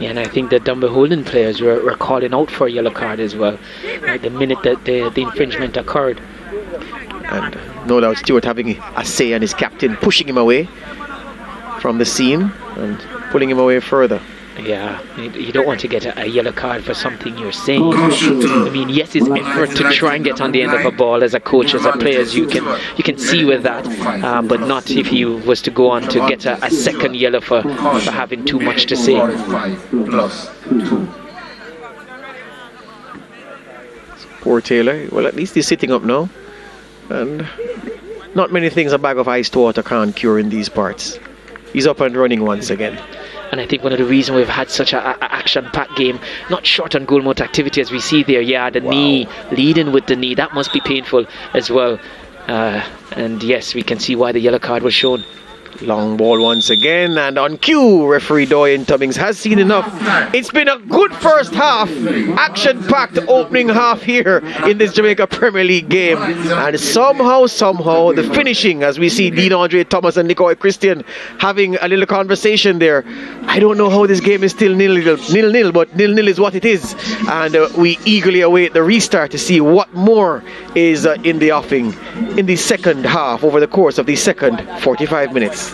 Yeah, and I think the Dunbeholden players were calling out for a yellow card as well, the minute that the infringement occurred. And no doubt Stewart having a say, and his captain pushing him away from the scene and pulling him away further. Yeah, you don't want to get a yellow card for something you're saying. I mean, yes, his effort to try and get on the end of a ball as a coach, as a player, you can see with that, but not if he was to go on to get a second yellow for having too much to say. Poor Taylor. Well, at least he's sitting up now, and not many things a bag of iced water can't cure in these parts. He's up and running once again. And I think one of the reasons we've had such an action-packed game, not short on goal-mouth activity as we see there. Yeah, the knee, leading with the knee, that must be painful as well. And yes, we can see why the yellow card was shown. Long ball once again, and on cue, referee Doyen Tummings has seen enough. It's been a good first half, action-packed opening half here in this Jamaica Premier League game, and somehow the finishing, as we see Dean Andre Thomas and Nicoy Christian having a little conversation there. I don't know how this game is still nil-nil, but nil-nil is what it is, and we eagerly await the restart to see what more is in the offing in the second half over the course of the second 45 minutes.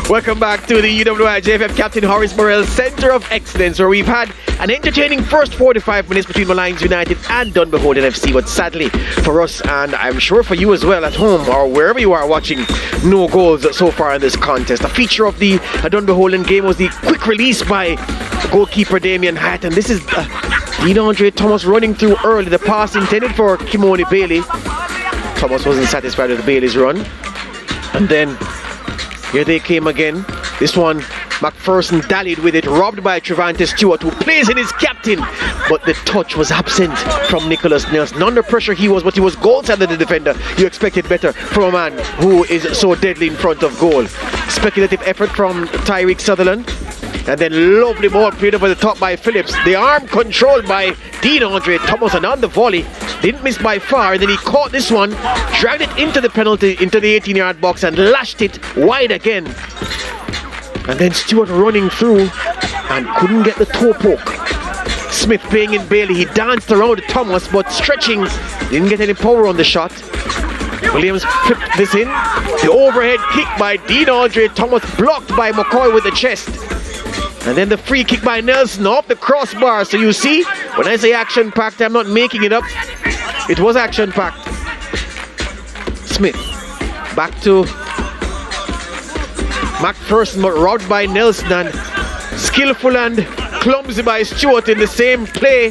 Welcome back to the UWI JPL Captain Horace Morel Centre of Excellence, where we've had an entertaining first 45 minutes between Molynes United and Dunbeholden FC, but sadly for us, and I'm sure for you as well at home or wherever you are watching, no goals so far in this contest. A feature of the Dunbeholden game was the quick release by goalkeeper Damien Hyatt, and this is DeAndre Thomas running through early. The pass intended for Kimoni Bailey. Thomas wasn't satisfied with Bailey's run, and then here they came again. This one, McPherson dallied with it, robbed by Trevante Stewart, who plays in his captain, but the touch was absent from Nicholas Nelson. Under pressure he was, but he was goal-side of the defender. You expected better from a man who is so deadly in front of goal. Speculative effort from Tyreek Sutherland, and then lovely ball played over the top by Phillips. The arm controlled by DeAndre Thomas, and on the volley, didn't miss by far, and then he caught this one, dragged it into the penalty, into the 18-yard box, and lashed it wide again. And then Stewart running through and couldn't get the toe poke. Smith playing in Bailey. He danced around Thomas, but stretching, didn't get any power on the shot. Williams flipped this in. The overhead kick by DeAndre Thomas, blocked by McCoy with the chest. And then the free kick by Nelson off the crossbar. So you see, when I say action-packed, I'm not making it up. It was action-packed. Smith back to McPherson, but robbed by Nelson, and skillful and clumsy by Stewart in the same play.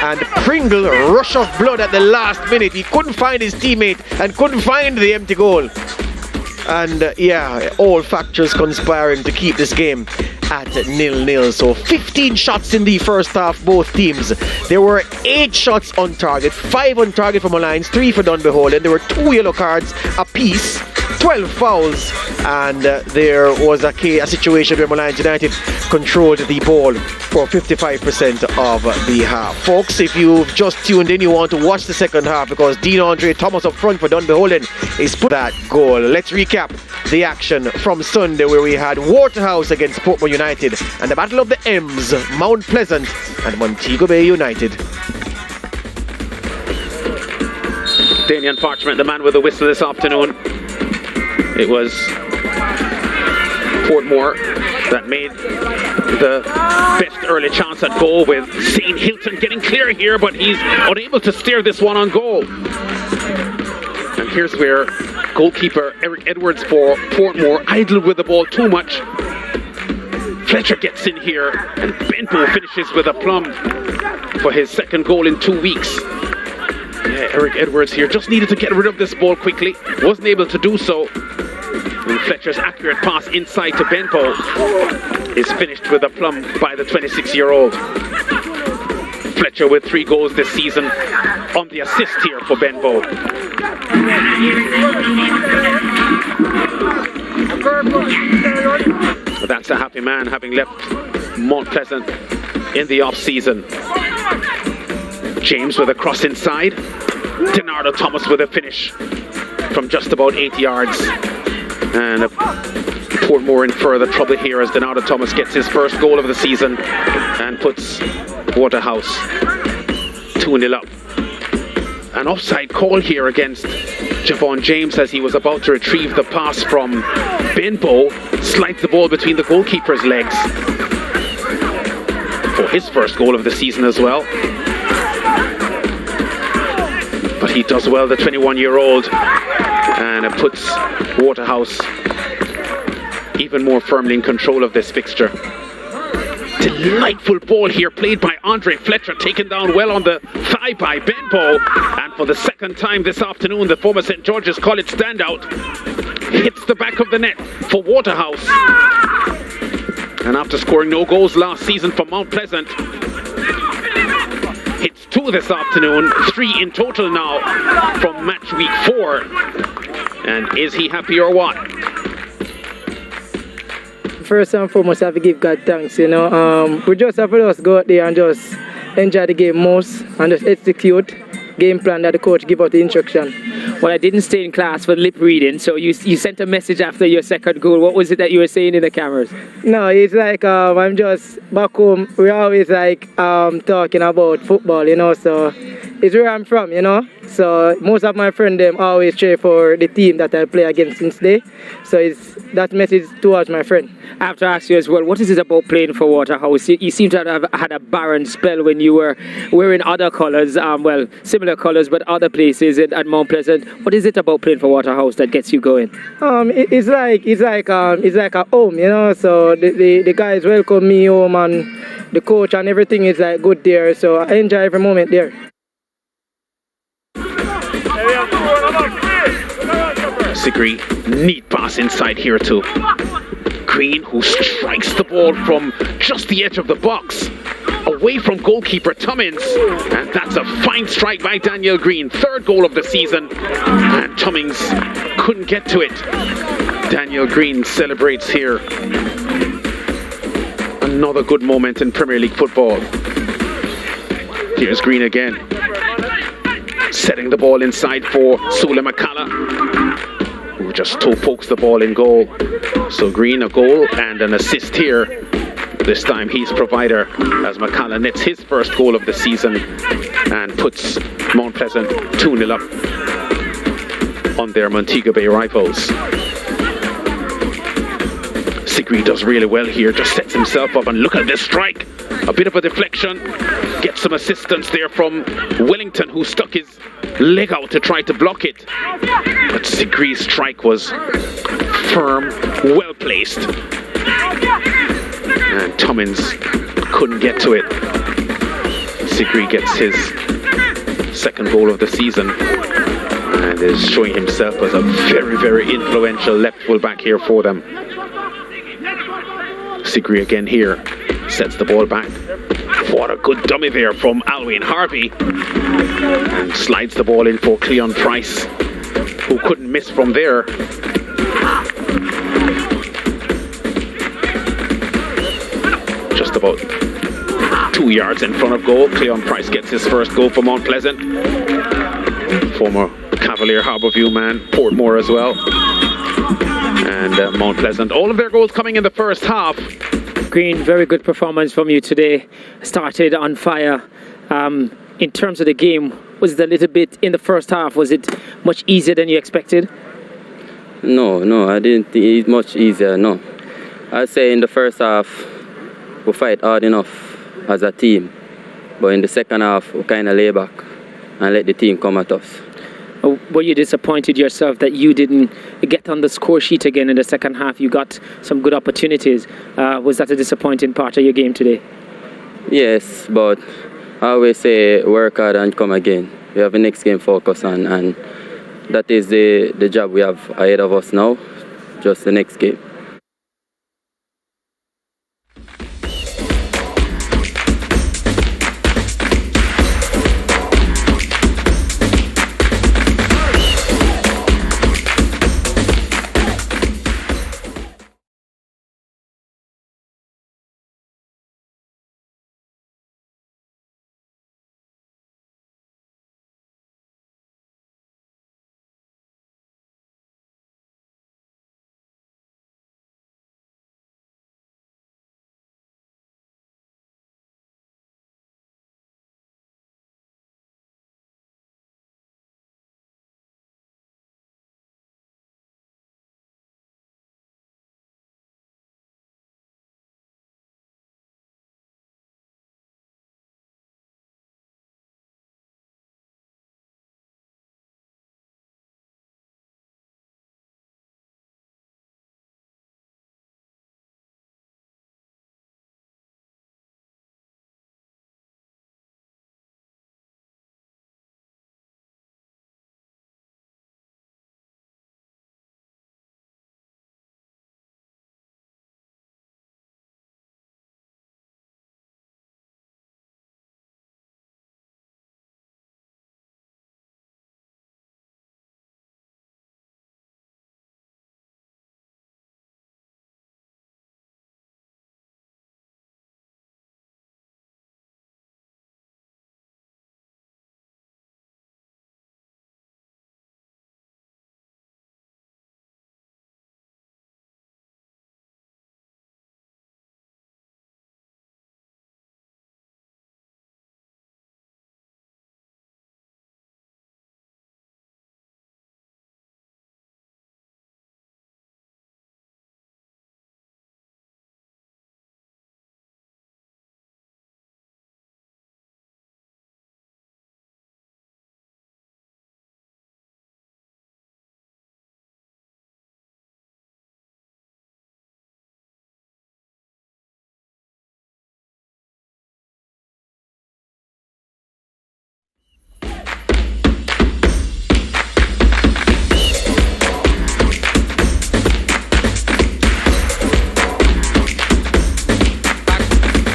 And Pringle, a rush of blood at the last minute. He couldn't find his teammate and couldn't find the empty goal. And yeah, all factors conspiring to keep this game at 0-0. So 15 shots in the first half, both teams. There were 8 shots on target, 5 on target for Molynes, 3 for Dunbeholden. There were 2 yellow cards apiece, 12 fouls, and there was a situation where Molynes United controlled the ball for 55% of the half. Folks, if you've just tuned in, you want to watch the second half, because DeAndre Thomas up front for Dunbeholden is put that goal. Let's recap the action from Sunday, where we had Waterhouse against Portmore United, and the Battle of the M's, Mount Pleasant and Montego Bay United. Damian Parchment, the man with the whistle this afternoon. It was Portmore that made the best early chance at goal, with St. Hilton getting clear here, but he's unable to steer this one on goal. And here's where goalkeeper Eric Edwards for Portmore idled with the ball too much. Fletcher gets in here, and Benpo finishes with a plum for his second goal in 2 weeks. Yeah, Eric Edwards here just needed to get rid of this ball quickly, wasn't able to do so. And Fletcher's accurate pass inside to Benpo is finished with a plum by the 26-year-old. Fletcher with 3 goals this season, on the assist here for Benpo. But that's a happy man, having left Mount Pleasant in the off-season. James with a cross inside. Denardo Thomas with a finish from just about 8 yards. And Portmore in further trouble here as Denardo Thomas gets his first goal of the season and puts Waterhouse 2-0 up. An offside call here against Javon James as he was about to retrieve the pass from Benpo, slides the ball between the goalkeeper's legs for his first goal of the season as well. But he does well, the 21-year-old, and it puts Waterhouse even more firmly in control of this fixture. Delightful ball here played by Andre Fletcher, taken down well on the thigh by Benpo, and for the second time this afternoon the former St. George's College standout hits the back of the net for Waterhouse. And after scoring no goals last season for Mount Pleasant, hits 2 this afternoon, 3 in total now from match week 4. And is he happy or what? First and foremost, I have to give God thanks, you know. We just have to just go out there and just enjoy the game most and just execute game plan that the coach give out the instruction. Well, I didn't stay in class for lip reading, so you sent a message after your second goal. What was it that you were saying in the cameras? No, it's like I'm just back home. We're always like talking about football, you know, so it's where I'm from, you know. So most of my friends them always cheer for the team that I play against since day. So it's that message towards my friend. I have to ask you as well, what is it about playing for Waterhouse? You seem to have had a barren spell when you were wearing other colours, well, similar colours, but other places at Mount Pleasant. What is it about playing for Waterhouse that gets you going? It's like a home, you know. So the guys welcome me home, and the coach and everything is like good there. So I enjoy every moment there. Sigri, neat pass inside here too. Green, who strikes the ball from just the edge of the box, away from goalkeeper Tummins, and that's a fine strike by Daniel Green, third goal of the season, and Tummins couldn't get to it. Daniel Green celebrates here. Another good moment in Premier League football. Here's Green again, setting the ball inside for Sule McCalla, who just toe pokes the ball in goal. So Green a goal and an assist here. This time he's provider as McCalla nets his first goal of the season and puts Mount Pleasant 2-0 up on their Montego Bay rivals. Sigri does really well here, just sets himself up, and look at this strike. A bit of a deflection, gets some assistance there from Wellington, who stuck his leg out to try to block it. But Sigri's strike was firm, well placed. And Tummins couldn't get to it. Sigri gets his second goal of the season and is showing himself as a very, very influential left full back here for them. Sigri again here, sets the ball back. What a good dummy there from Alwyn Harvey. And slides the ball in for Cleon Price, who couldn't miss from there. Just about 2 yards in front of goal. Cleon Price gets his first goal for Mount Pleasant. Former Cavalier Harbourview man, Portmore as well. And Mount Pleasant, all of their goals coming in the first half. Green, very good performance from you today. Started on fire. In terms of the game, was it a little bit in the first half? Was it much easier than you expected? No, I didn't think it's much easier, no. I'd say in the first half, we fight hard enough as a team. But in the second half, we kind of lay back and let the team come at us. Were you disappointed yourself that you didn't get on the score sheet again in the second half? You got some good opportunities. Was that a disappointing part of your game today? Yes, but I always say work hard and come again. We have the next game focus on, and that is the job we have ahead of us now, just the next game.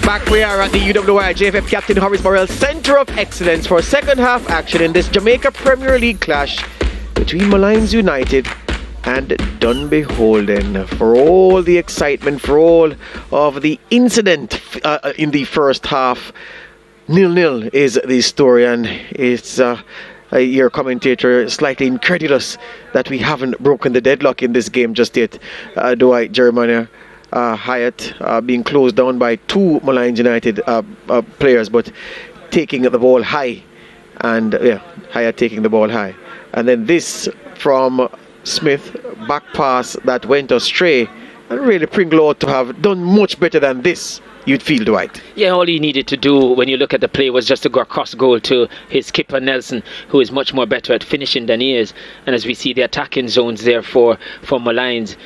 Back we are at the UWI JFF Captain Horace Burrell Centre of Excellence for second half action in this Jamaica Premier League clash between Molynes United and Dunbeholden. For all the excitement, for all of the incident in the first half, 0-0 is the story, and it's your commentator slightly incredulous that we haven't broken the deadlock in this game just yet. Dwight Jeremiah Hyatt being closed down by two Molynes United players, but taking the ball high, and Hyatt taking the ball high, and then this from Smith, back pass that went astray, and really Pringle ought to have done much better than this, you'd feel, Dwight. Yeah, all he needed to do when you look at the play was just to go across goal to his keeper Nelson, who is much more better at finishing than he is. And as we see the attacking zones there for Molynes,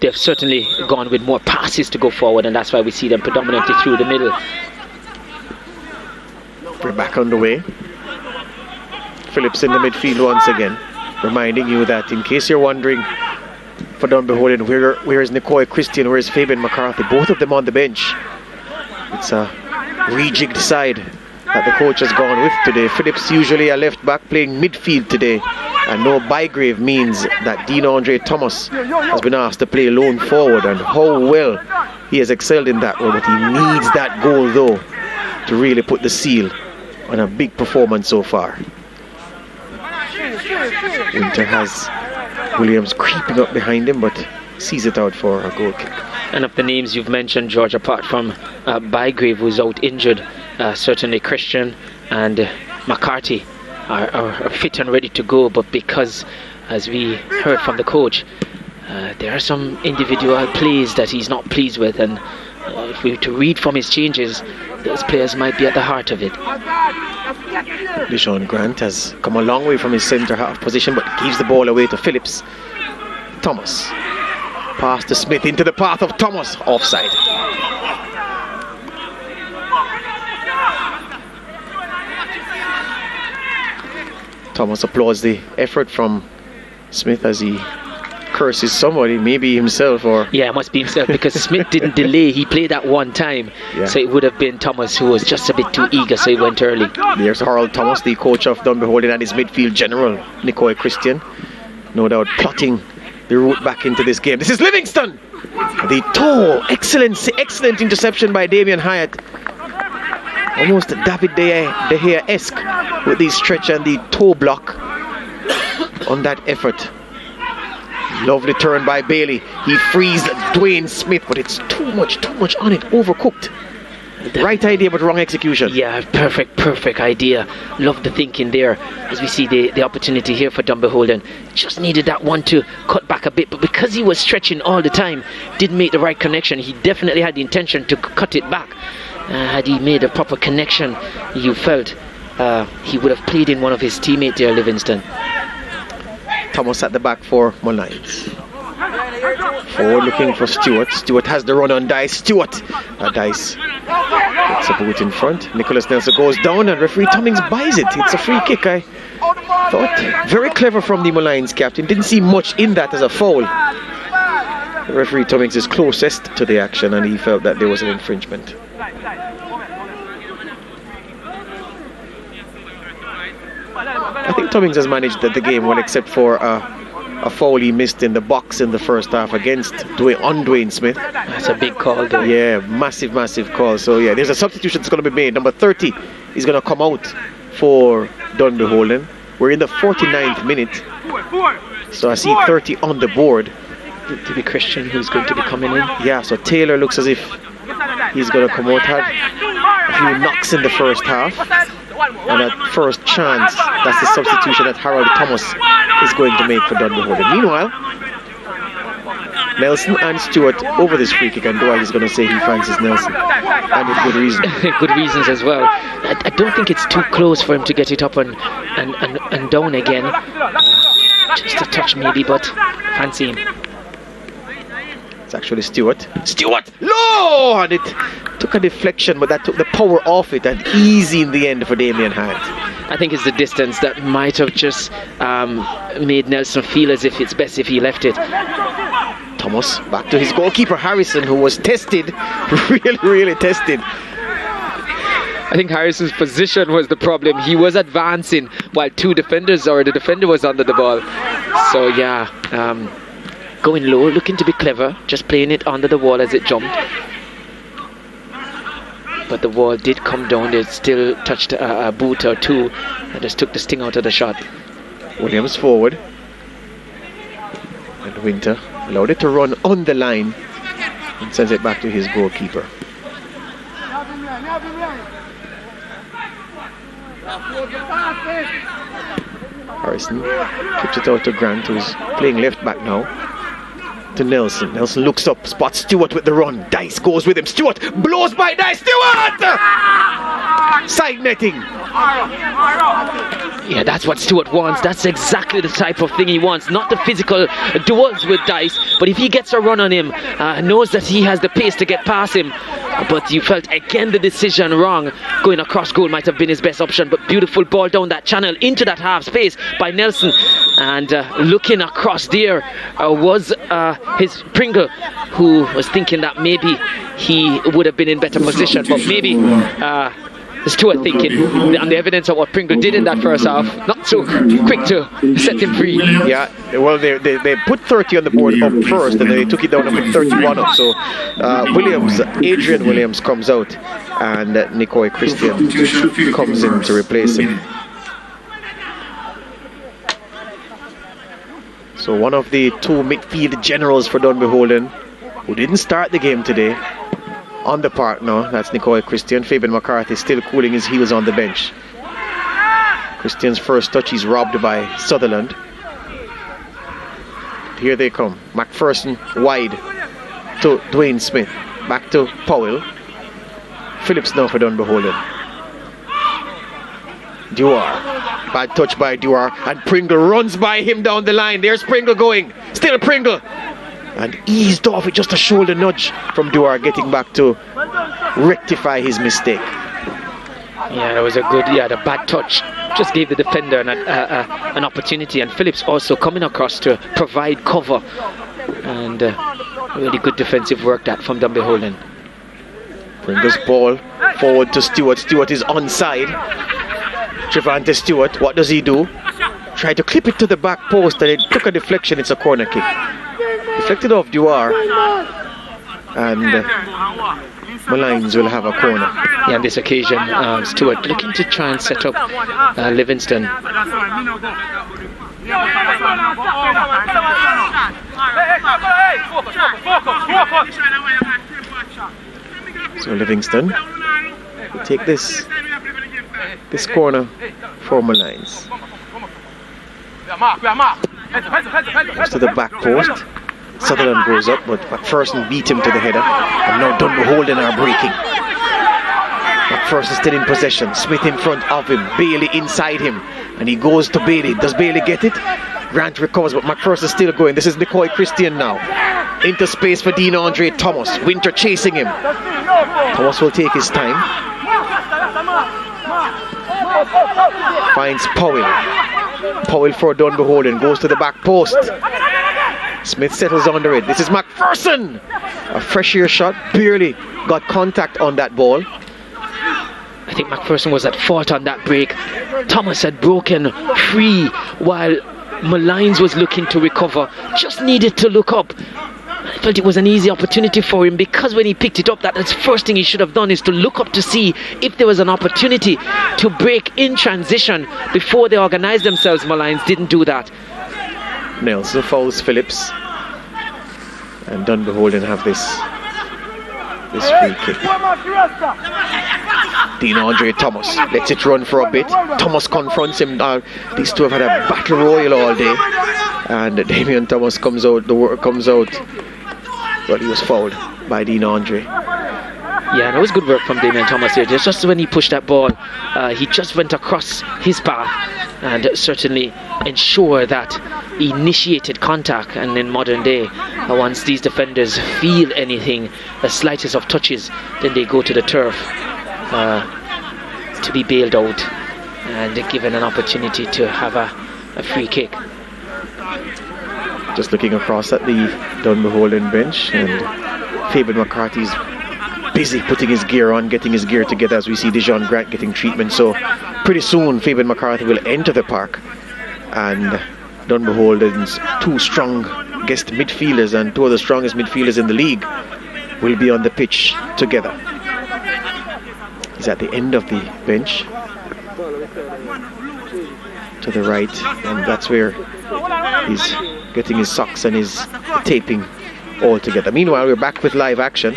they've certainly gone with more passes to go forward, and that's why we see them predominantly through the middle. We're back on the way. Phillips in the midfield once again, reminding you that in case you're wondering for Dunbeholden, where is Nicoy Christian, where is Fabian McCarthy, both of them on the bench. It's a rejigged side that the coach has gone with today. Phillips usually a left back playing midfield today, and no Bygrave means that Dean Andre Thomas has been asked to play lone forward, and how well he has excelled in that role, but he needs that goal though to really put the seal on a big performance so far. Winter has Williams creeping up behind him, but sees it out for a goal kick. And of the names you've mentioned, George, apart from Bygrave, who's out injured, certainly Christian and McCarthy are fit and ready to go, but because, as we heard from the coach, there are some individual plays that he's not pleased with, and if we were to read from his changes, those players might be at the heart of it. Deshaun Grant has come a long way from his centre half position, but gives the ball away to Phillips. Thomas, pass to Smith, into the path of Thomas, offside. Thomas applauds the effort from Smith as he curses somebody, maybe himself, or it must be himself, because Smith didn't delay. He played that one time, so it would have been Thomas who was just a bit too eager, so he went early. There's Harold Thomas, the coach of Dunbeholden, and his midfield general Nicoy Christian, no doubt plotting the route back into this game. This is Livingston, the toe, excellent interception by Damian Hyatt, almost David De Gea-esque with the stretch and the toe block on that effort. Lovely turn by Bailey. He frees Dwayne Smith, but it's too much on it. Overcooked. Right idea, but wrong execution. Yeah, perfect idea. Love the thinking there. As we see the opportunity here for Dunbeholden. Just needed that one to cut back a bit, but because he was stretching all the time, didn't make the right connection. He definitely had the intention to cut it back. Had he made a proper connection, you felt he would have played in one of his teammates there, Livingston. Thomas at the back for Molynes. Forward looking for Stewart. Stewart has the run on Dice. Dice gets a boot in front. Nicholas Nelson goes down, and referee Cummings buys it. It's a free kick. I thought very clever from the Molynes captain. Didn't see much in that as a foul. The referee Cummings is closest to the action, and he felt that there was an infringement. I think Cummings has managed the game well, except for a foul he missed in the box in the first half against Dwayne Smith. That's a big call though. Yeah, massive call. So yeah, there's a substitution that's going to be made. Number 30 is going to come out for Dunbeholden. We're in the 49th minute, so I see 30 on the board. To be Christian, who's going to be coming in. Yeah, so Taylor looks as if he's going to come out. Had a few knocks in the first half, and at first chance, that's the substitution that Harold Thomas is going to make for Dunbeholden. Meanwhile, Nelson and Stewart over this free kick, and Doyle is going to say he fancies Nelson, and with good reason. Good reasons as well. I don't think it's too close for him to get it up and down again. Just a touch maybe, but fancy him. It's actually Stewart, low, and it took a deflection, but that took the power off it, and easy in the end for Damian Hyatt. I think it's the distance that might have just made Nelson feel as if it's best if he left it. Thomas back to his goalkeeper Harrison, who was tested, really tested. I think Harrison's position was the problem. He was advancing while the defender was under the ball. So yeah, going low, looking to be clever, just playing it under the wall as it jumped. But the wall did come down. It still touched a boot or two and just took the sting out of the shot. Williams forward. And Winter allowed it to run on the line and sends it back to his goalkeeper. Harrison keeps it out to Grant, who's playing left back now. To Nelson. Nelson looks up, spots Stewart with the run. Dice goes with him. Stewart blows by Dice. Stewart! Side netting. Yeah, that's what Stewart wants. That's exactly the type of thing he wants. Not the physical duels with Dice, but if he gets a run on him, knows that he has the pace to get past him. But you felt again the decision wrong. Going across goal might have been his best option, but beautiful ball down that channel into that half space by Nelson. And looking across there was his Pringle, who was thinking that maybe he would have been in better position, but maybe Stewart thinking on the evidence of what Pringle did in that first half, not so quick to set him free. Yeah, well, they put 30 on the board up first, and then they took it down and put 31 up. So Adrian Williams comes out, and Nicoy Christian comes in to replace him. So one of the two midfield generals for Dunbeholden, who didn't start the game today, on the park now. That's Nicoy Christian. Fabian McCarthy still cooling his heels on the bench. Christian's first touch is robbed by Sutherland. Here they come. McPherson wide to Dwayne Smith. Back to Powell. Phillips now for Dunbeholden. Dewar. Bad touch by Dewar, and Pringle runs by him down the line. There's Pringle going. Still Pringle. And eased off with just a shoulder nudge from Dewar, getting back to rectify his mistake. Yeah, that was a good, the bad touch just gave the defender an opportunity, and Phillips also coming across to provide cover, and really good defensive work that from Dunbeholden. Pringle's ball forward to Stewart. Stewart is onside. Trevante Stewart, what does he do? Tried to clip it to the back post, and it took a deflection. It's a corner kick. Deflected off Dewar, and Molynes will have a corner. Yeah, on this occasion, Stewart looking to try and set up Livingston. So Livingston will take this corner for Molynes. Goes to the back post. Sutherland goes up, but McPherson beat him to the header. And now Dunbeholden are breaking. McPherson still in possession. Smith in front of him. Bailey inside him. And he goes to Bailey. Does Bailey get it? Grant recovers, but McPherson still going. This is Nicoy Christian now. Into space for Dean Andre Thomas. Winter chasing him. Thomas will take his time. Finds Powell. Powell for Dunbeholden. Goes to the back post. Smith settles under it. This is McPherson. A fresh ear shot. Barely got contact on that ball. I think McPherson was at fault on that break. Thomas had broken free while Molynes was looking to recover. Just needed to look up. I felt it was an easy opportunity for him, because when he picked it up, that's the first thing he should have done, is to look up to see if there was an opportunity to break in transition before they organised themselves. Molynes didn't do that. Nelson fouls Phillips, and Dunbeholden have this free kick. Dean Andre Thomas lets it run for a bit. Thomas confronts him. These two have had a battle royal all day, and Damian Thomas comes out. But he was fouled by Dean Andre. Yeah, and it was good work from Damian Thomas here. Just when he pushed that ball, he just went across his path and certainly ensured that he initiated contact. And in modern day, once these defenders feel anything, the slightest of touches, then they go to the turf to be bailed out and given an opportunity to have a free kick. Just looking across at the Dunbeholden bench, and Fabian McCarthy's busy putting his gear on, getting his gear together as we see Dijon Grant getting treatment. So pretty soon Fabian McCarthy will enter the park, and Dunbeholden's two strongest midfielders and two of the strongest midfielders in the league will be on the pitch together. He's at the end of the bench to the right, and that's where he's getting his socks and his taping all together. Meanwhile, we're back with live action.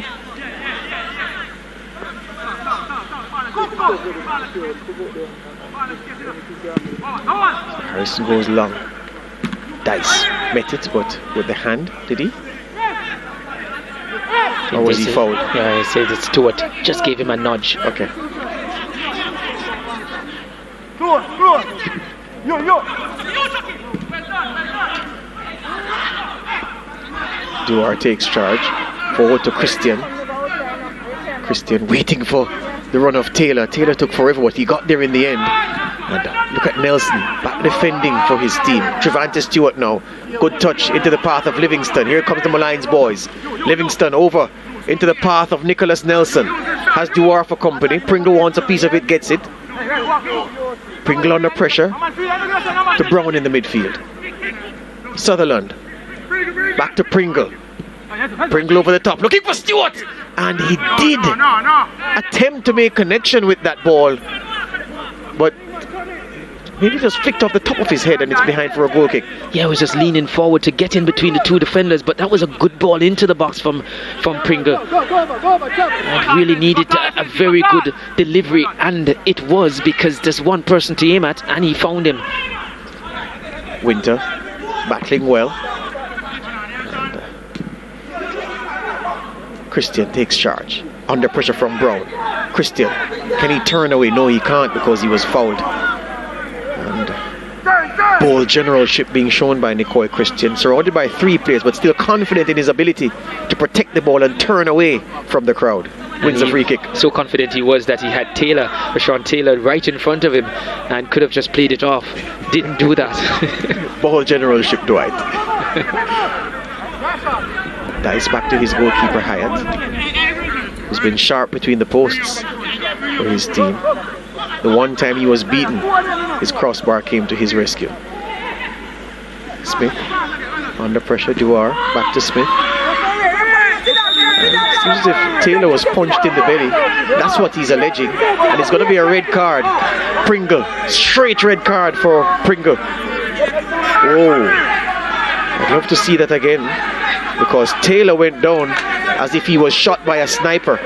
Harrison goes long. Dice met it, but with the hand, did he? Or was he fouled? Yeah, I said it's Stewart. Just gave him a nudge. Okay. Duar takes charge. Forward to Christian. Christian waiting for the run of Taylor. Taylor took forever, but he got there in the end. And look at Nelson back defending for his team. Trevante Stewart now. Good touch into the path of Livingston. Here comes the Molynes boys. Livingston over into the path of Nicholas Nelson. Has Duar for company. Pringle wants a piece of it, gets it. Pringle under pressure to Brown in the midfield. Sutherland back to Pringle. Pringle over the top, looking for Stewart, and he did attempt to make connection with that ball, but maybe just flicked off the top of his head and it's behind for a goal kick. Yeah, he was just leaning forward to get in between the two defenders, but that was a good ball into the box from Pringle. And really needed a very good delivery, and it was, because there's one person to aim at, and he found him. Winter battling well. Christian takes charge. Under pressure from Brown. Christian, can he turn away? No, he can't, because he was fouled. And ball generalship being shown by Nicoy Christian, surrounded by three players, but still confident in his ability to protect the ball and turn away from the crowd. Wins the free kick. So confident he was that he had Rashawn Taylor right in front of him and could have just played it off. Didn't do that. Ball generalship, Dwight. Dice back to his goalkeeper Hyatt, who's been sharp between the posts for his team. The one time he was beaten, his crossbar came to his rescue. Smith under pressure. Duar back to Smith. Seems as if Taylor was punched in the belly. That's what he's alleging, and it's going to be a red card. Pringle, straight red card for Pringle. Oh, I'd love to see that again, because Taylor went down as if he was shot by a sniper.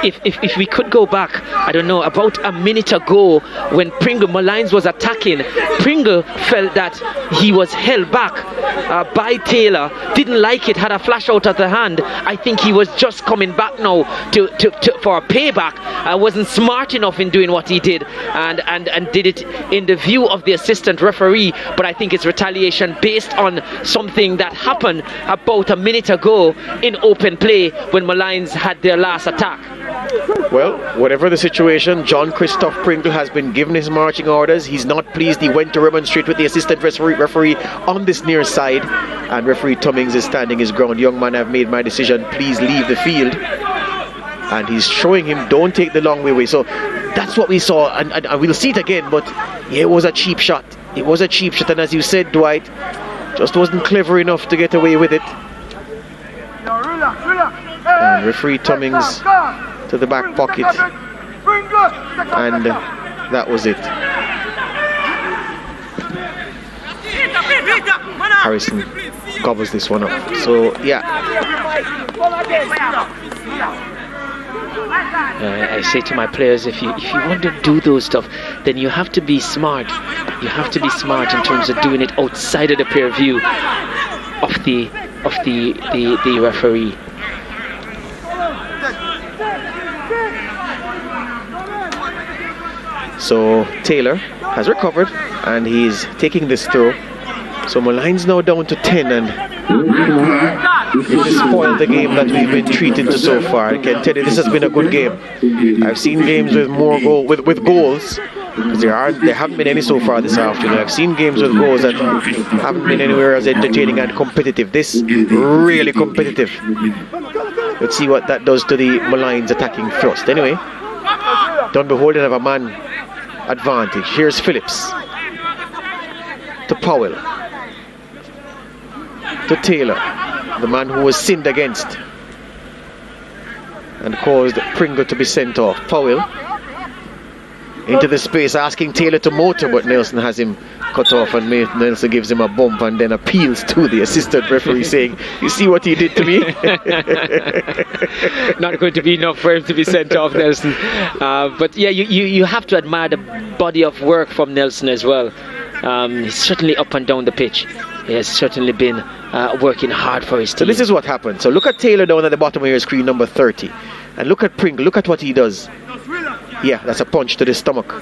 If we could go back, I don't know, about a minute ago when Molynes was attacking, Pringle felt that he was held back by Taylor, didn't like it, had a flash out of the hand. I think he was just coming back now for a payback. Wasn't smart enough in doing what he did, and did it in the view of the assistant referee, but I think it's retaliation based on something that happened about a minute ago in open play when Molynes had their last attack. Well, whatever the situation, John Christoph Pringle has been given his marching orders. He's not pleased. He went to remonstrate with the assistant referee on this near side, and referee Tummings is standing his ground. Young man, I've made my decision, please leave the field. And he's showing him, don't take the long way away. So that's what we saw, and we'll see it again, but yeah, it was a cheap shot. It was a cheap shot, and as you said, Dwight, just wasn't clever enough to get away with it. And referee Tummings to the back pocket, and that was it. Harrison gobbles this one up. So yeah, I say to my players, if you want to do those stuff, then you have to be smart. You have to be smart in terms of doing it outside of the peer view of the referee. So Taylor has recovered and he's taking this throw. So Molynes now down to 10, and this spoiled the game that we've been treated to so far. I can tell you this has been a good game. I've seen games with more with goals, because there haven't been any so far this afternoon. I've seen games with goals that haven't been anywhere as entertaining and competitive. This really competitive. Let's see what that does to the Molynes attacking thrust. Anyway, Dunbeholden have a man advantage. Here's Phillips to Powell to Taylor, the man who was sinned against and caused Pringle to be sent off. Powell into the space, asking Taylor to motor, but Nelson has him cut off, and Nelson gives him a bump and then appeals to the assistant referee saying, you see what he did to me? Not going to be enough for him to be sent off, Nelson. But yeah, you have to admire the body of work from Nelson as well. He's certainly up and down the pitch. He has certainly been working hard for his team. So this is what happened. So look at Taylor down at the bottom of your screen, number 30. And look at Pringle. Look at what he does. Yeah, that's a punch to the stomach.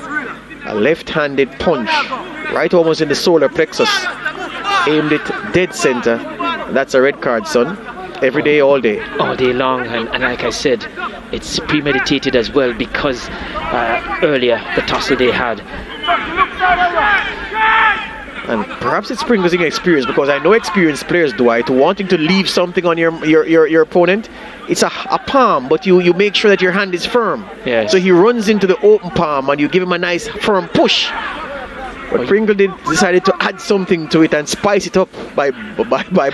A left-handed punch, right almost in the solar plexus. Aimed it dead center. That's a red card, son. Every day, all day. All day long, and like I said, it's premeditated as well, because earlier the tussle they had. And perhaps it's Pringle's inexperience, because I know experienced players, Dwight, wanting to leave something on your opponent. It's a palm, but you make sure that your hand is firm. Yes. So he runs into the open palm and you give him a nice firm push. But Pringle decided to add something to it and spice it up by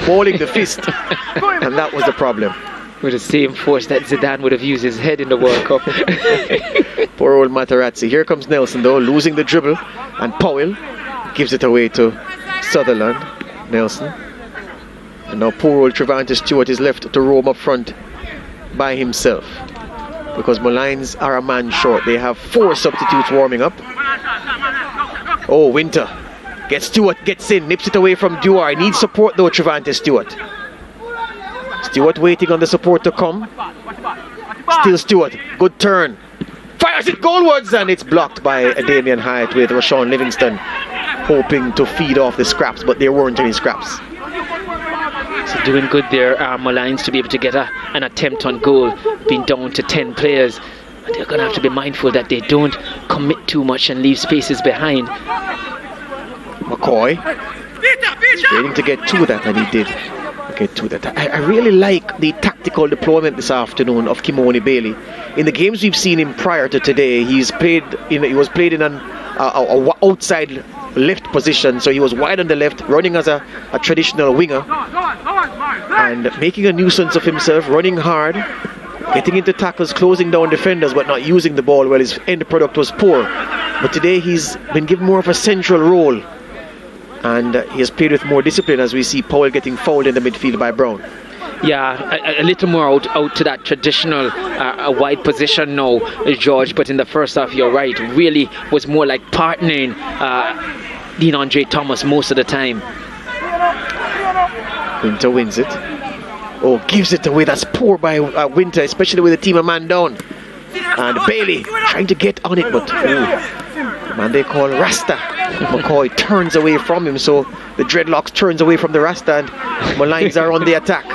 balling the fist. And that was the problem. With the same force that Zidane would have used his head in the World Cup. Poor old Materazzi. Here comes Nelson though, losing the dribble, and Powell gives it away to Sutherland. Nelson. And now poor old Trevante Stewart is left to roam up front by himself, because Molynes are a man short. They have 4 substitutes warming up. Oh, Winter gets Stewart, gets in, nips it away from Dewar. Needs support though, Trevante Stewart. Stewart waiting on the support to come. Still Stewart, good turn. Fires it goalwards, and it's blocked by Damian Hyatt with Rashawn Livingston hoping to feed off the scraps, but there weren't any scraps. So doing good there, Molynes, to be able to get an attempt on goal, being down to 10 players. And they're going to have to be mindful that they don't commit too much and leave spaces behind. McCoy waiting to get to that, and he did get to that. I really like the tactical deployment this afternoon of Kimoni Bailey. In the games we've seen him prior to today, he was played in an outside left position, so he was wide on the left, running as a traditional winger and making a nuisance of himself, running hard, getting into tackles, closing down defenders, but not using the ball. Well, his end product was poor, but today he's been given more of a central role, and he has played with more discipline, as we see Powell getting fouled in the midfield by Brown. Yeah, a little more out to that traditional wide position now, George, but in the first half, you're right, really was more like partnering Dean Andre Thomas most of the time. Winter wins it. Oh, gives it away. That's poor by Winter, especially with the team a man down. And Bailey trying to get on it, but the man they call Rasta. McCoy turns away from him, so the dreadlocks turns away from the Rasta, and Molynes are on the attack.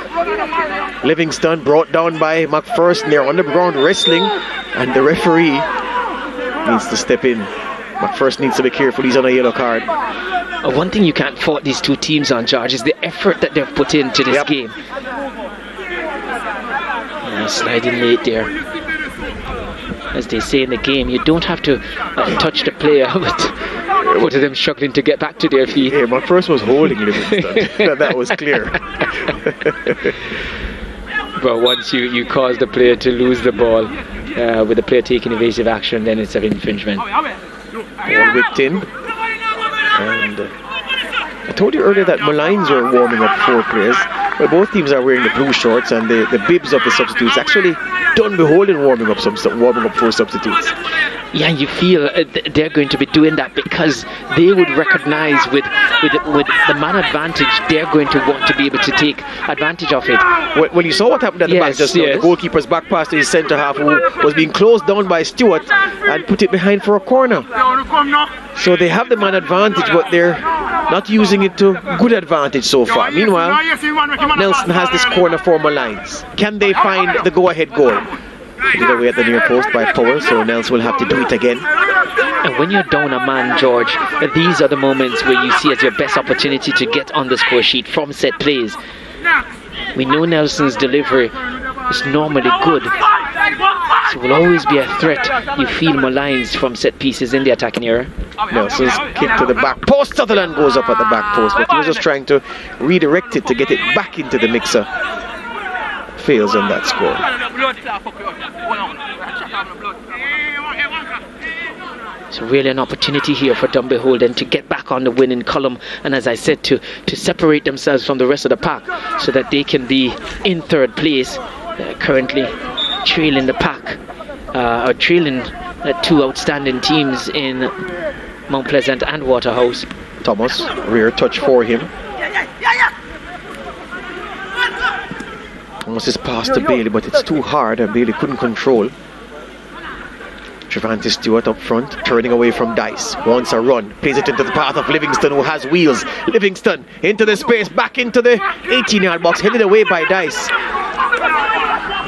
Livingston brought down by McPherson. They're on the ground wrestling, and the referee needs to step in. McPherson needs to be careful. He's on a yellow card. One thing you can't fault these two teams on, George, is the effort that they've put into this game. Sliding late there. As they say in the game, you don't have to touch the player, but both of them struggling to get back to their feet. Yeah, McPherson was holding Livingston. That was clear. But once you cause the player to lose the ball, with the player taking evasive action, then it's an infringement. Ball whipped in. And I told you earlier that Molynes were warming up 4 players. Well, both teams are wearing the blue shorts and the bibs of the substitutes. Actually, Dunbeholden warming up 4 substitutes. Yeah, you feel they're going to be doing that because they would recognize with the man advantage, they're going to want to be able to take advantage of it. Well, you saw what happened at the back just now. The goalkeeper's back pass to his centre half, who was being closed down by Stewart, and put it behind for a corner. So they have the man advantage, but they're not using it to good advantage so far. Meanwhile, Nelson has this corner for Molynes. Can they find the go-ahead goal? Put it away at the near post by Powell, so Nelson will have to do it again. And when you're down a man, George, these are the moments where you see as your best opportunity to get on the score sheet from set plays. We know Nelson's delivery is normally good, so will always be a threat. You feel Molynes from set pieces in the attacking area. Nelson's kick to the back post. Sutherland goes up at the back post, but he was just trying to redirect it to get it back into the mixer. Fails on that score. So really an opportunity here for Dunbeholden to get back on the winning column, and as I said, to separate themselves from the rest of the pack so that they can be in third place, currently trailing the pack, or trailing two outstanding teams in Mount Pleasant and Waterhouse. Thomas, rear touch for him. Thomas is past to Bailey, but it's too hard and Bailey couldn't control. Trevante Stewart up front, turning away from Dice. Wants a run, plays it into the path of Livingston, who has wheels. Livingston into the space, back into the 18-yard box, headed away by Dice.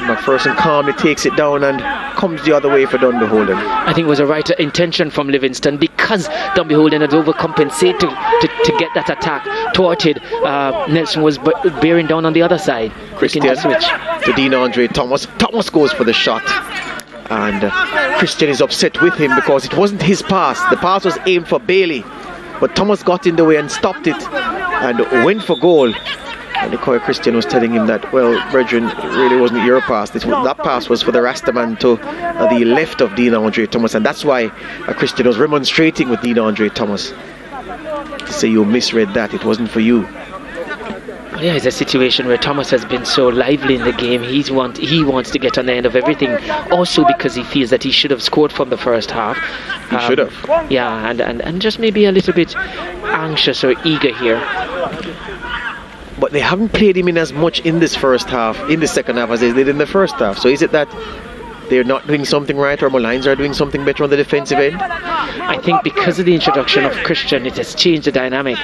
McPherson calmly takes it down and comes the other way for Dunbeholden. I think it was a right intention from Livingston, because Dunbeholden had overcompensated to get that attack thwarted. Nelson was bearing down on the other side. Christian to Dean Andre Thomas. Thomas goes for the shot. And Christian is upset with him because it wasn't his pass. The pass was aimed for Bailey, but Thomas got in the way and stopped it and went for goal. And Nicoy Christian was telling him that, well, brethren, it really wasn't your pass. That pass was for the Rastaman to the left of Dean Andre Thomas, and that's why Christian was remonstrating with Dean Andre Thomas to say you misread that. It wasn't for you. Yeah, it's a situation where Thomas has been so lively in the game. He wants to get on the end of everything. Also because he feels that he should have scored from the first half. He should have. Yeah, and just maybe a little bit anxious or eager here. But they haven't played him in as much in this first half, in the second half, as they did in the first half. So is it that they're not doing something right, or Molynes are doing something better on the defensive end? I think because of the introduction of Christian, it has changed the dynamic.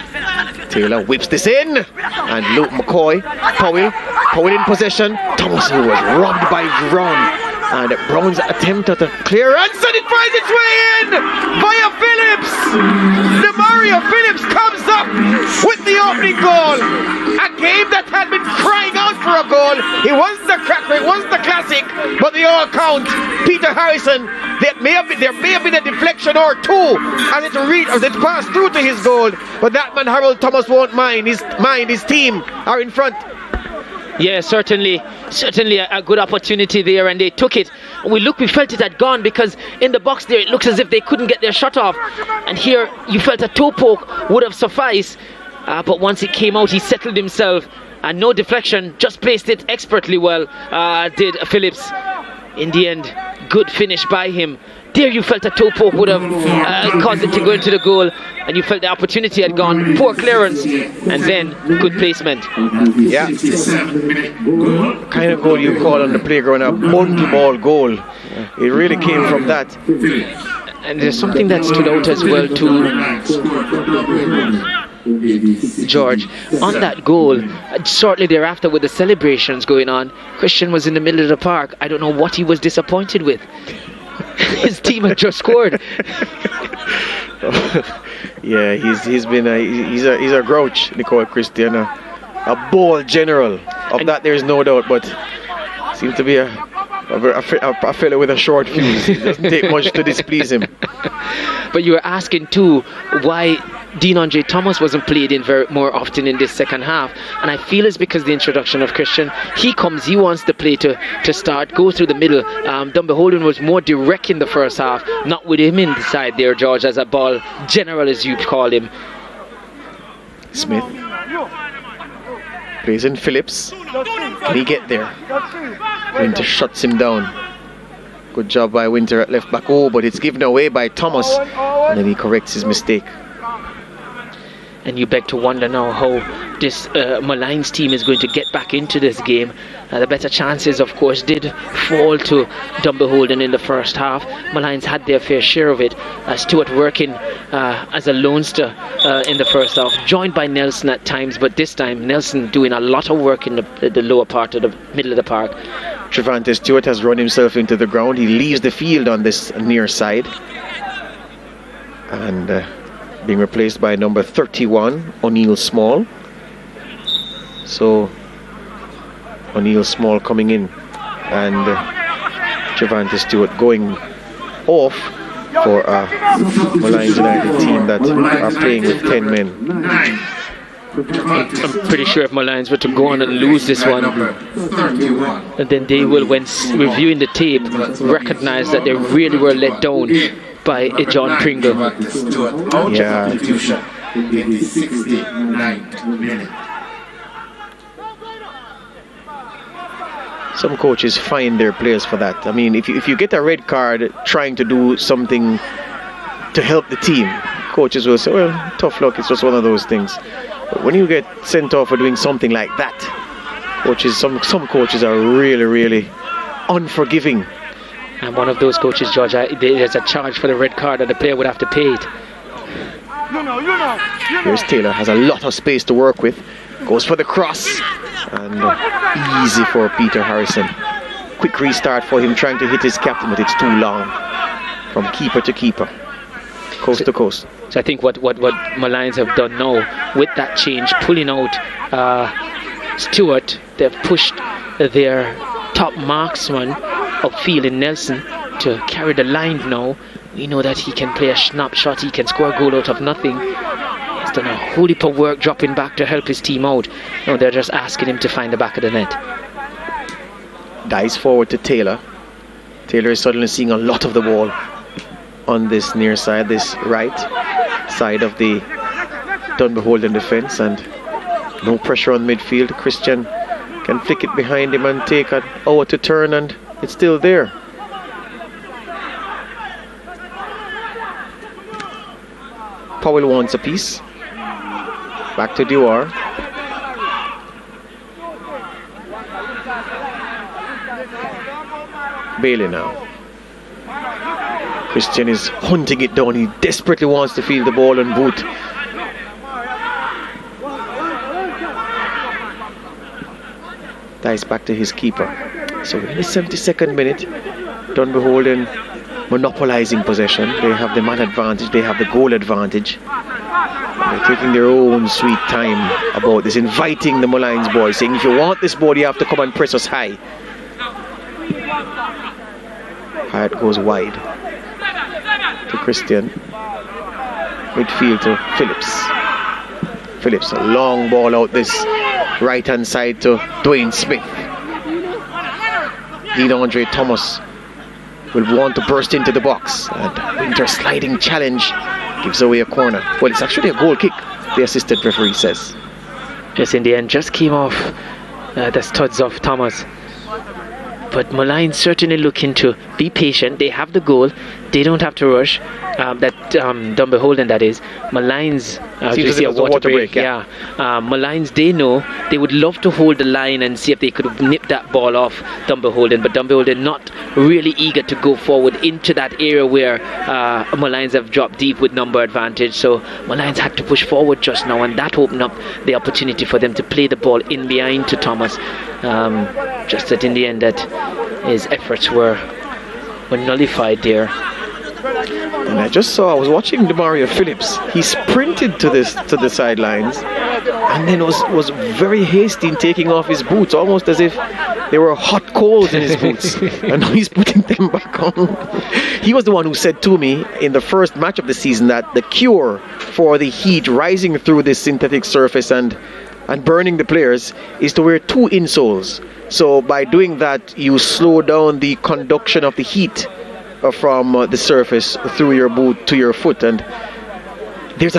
Taylor whips this in, and Luke McCoy, Powell in possession. Thomas, who was robbed by Brown, and Brown's attempt at a clearance, and it finds its way in via Phillips. Demario Phillips comes up with the opening goal. A game that had been crying out for a goal. It wasn't the cracker, it wasn't the classic, but they all count. Peter Harrison, there may have been a deflection or two as it passed through to his goal, but that man Harold Thomas won't mind. His team are in front. Yeah, certainly a good opportunity there, and they took it. We felt it had gone, because in the box there it looks as if they couldn't get their shot off, and here you felt a toe poke would have sufficed, but once it came out he settled himself, and no deflection, just placed it expertly well, did Phillips. In the end, good finish by him. There you felt a toe poke would have caused it to go into the goal, and you felt the opportunity had gone. Poor clearance, and then good placement. Yeah, kind of goal you call on the playground a bundle ball goal. It really came from that. And there's something that stood out as well too, George, on that goal. Shortly thereafter, with the celebrations going on, Christian was in the middle of the park. I don't know what he was disappointed with. His team had just scored. Yeah, he's a grouch, Nicole Christian, a ball general. Of that there's no doubt, but seems to be a fellow with a short fuse. It doesn't take much to displease him. But you were asking too why Dean Andre Thomas wasn't played in more often in this second half, and I feel it's because the introduction of Christian. He wants the play to start, go through the middle. Dunbeholden was more direct in the first half, not with him inside there, George, as a ball general, as you call him. Smith plays in Phillips. Can he get there? Winter shuts him down. Good job by Winter at left back. Oh, but it's given away by Thomas, and then he corrects his mistake. And you beg to wonder now how this Molynes team is going to get back into this game. The better chances, of course, did fall to Dunbeholden in the first half. Molynes had their fair share of it. Stewart working as a lonester in the first half, joined by Nelson at times, but this time Nelson doing a lot of work in the lower part of the middle of the park, Trevante Stewart has run himself into the ground. He leaves the field on this near side. And being replaced by number 31, O'Neill Small. So O'Neill Small coming in, and Trevante Stewart going off for a Molynes United team that are playing with 10 men. I'm pretty sure if Molynes were to go on and lose this one, and then they will, when reviewing the tape, recognize that they really were let down by John Pringle. Yeah. In the 69th minute. Some coaches find their players for that. I mean, if you get a red card trying to do something to help the team, coaches will say, well, tough luck, it's just one of those things. But when you get sent off for doing something like that, coaches, some coaches are really, really unforgiving. And one of those coaches, George, there's a charge for the red card that the player would have to pay it. Here's Taylor, has a lot of space to work with, goes for the cross, and easy for Peter Harrison. Quick restart for him, trying to hit his captain, but it's too long. From keeper to keeper, coast to coast. So I think what Molynes have done now with that change, pulling out Stewart, they've pushed their top marksman upfield in Nelson to carry the line now. We know that he can play a snapshot, he can score a goal out of nothing. He's done a whole heap of work dropping back to help his team out. Now they're just asking him to find the back of the net. Dice forward to Taylor. Taylor is suddenly seeing a lot of the ball on this near side, this right side of the Dunbeholden defense, and no pressure on midfield. Christian can flick it behind him and take an hour to turn, and it's still there. Powell wants a piece. Back to Dewar. Bailey now. Christian is hunting it down. He desperately wants to feel the ball and boot. Dice back to his keeper. So in the 72nd minute, Dunbeholden monopolizing possession. They have the man advantage, they have the goal advantage. And they're taking their own sweet time about this, inviting the Molynes boys, saying if you want this ball, you have to come and press us high. Hyatt goes wide to Christian. Midfield to Phillips. Phillips, a long ball out this right hand side to Dwayne Smith. Dean Andre Thomas will want to burst into the box, and Winter sliding challenge gives away a corner. Well, it's actually a goal kick, the assistant referee says. Yes, in the end, just came off the studs of Thomas. But Molynes certainly looking to be patient. They have the goal. They don't have to rush. Dunbeholden, that is. Molynes, you see a water break. Yeah. Molynes, they know they would love to hold the line and see if they could nip that ball off Dunbeholden. But Dunbeholden not really eager to go forward into that area where Molynes have dropped deep with number advantage. So Molynes had to push forward just now, and that opened up the opportunity for them to play the ball in behind to Thomas. Just that in the end, that his efforts were nullified there. And I was watching Demario Phillips. He sprinted to the sidelines, and then was very hasty in taking off his boots, almost as if they were hot coals in his boots. And now he's putting them back on. He was the one who said to me in the first match of the season that the cure for the heat rising through this synthetic surface and burning the players is to wear 2 insoles. So by doing that, you slow down the conduction of the heat from the surface through your boot to your foot. And there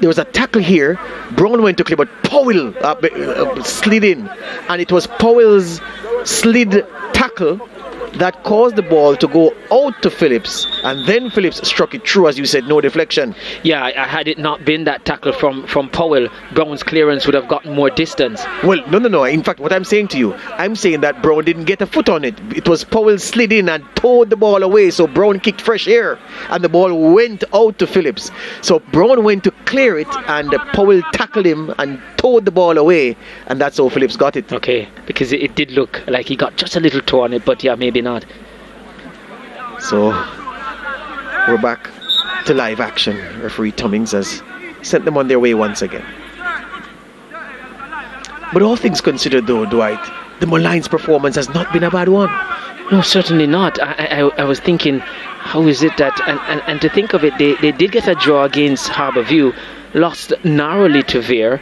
was a tackle here. Brown went to clear, but Powell slid in, and it was Powell's slid tackle that caused the ball to go out to Phillips, and then Phillips struck it through, as you said, no deflection. Yeah, had it not been that tackle from Powell, Brown's clearance would have gotten more distance. Well, no. In fact, what I'm saying to you, I'm saying that Brown didn't get a foot on it. It was Powell slid in and towed the ball away, so Brown kicked fresh air, and the ball went out to Phillips. So Brown went to clear it, and Powell tackled him and towed the ball away, and that's how Phillips got it. Okay, because it did look like he got just a little toe on it, but yeah, maybe not. So we're back to live action. Referee Tummings has sent them on their way once again. But all things considered, though, Dwight, the Molynes performance has not been a bad one. No, certainly not. I was thinking, how is it that, and to think of it, they did get a draw against Harbourview, lost narrowly to Vere.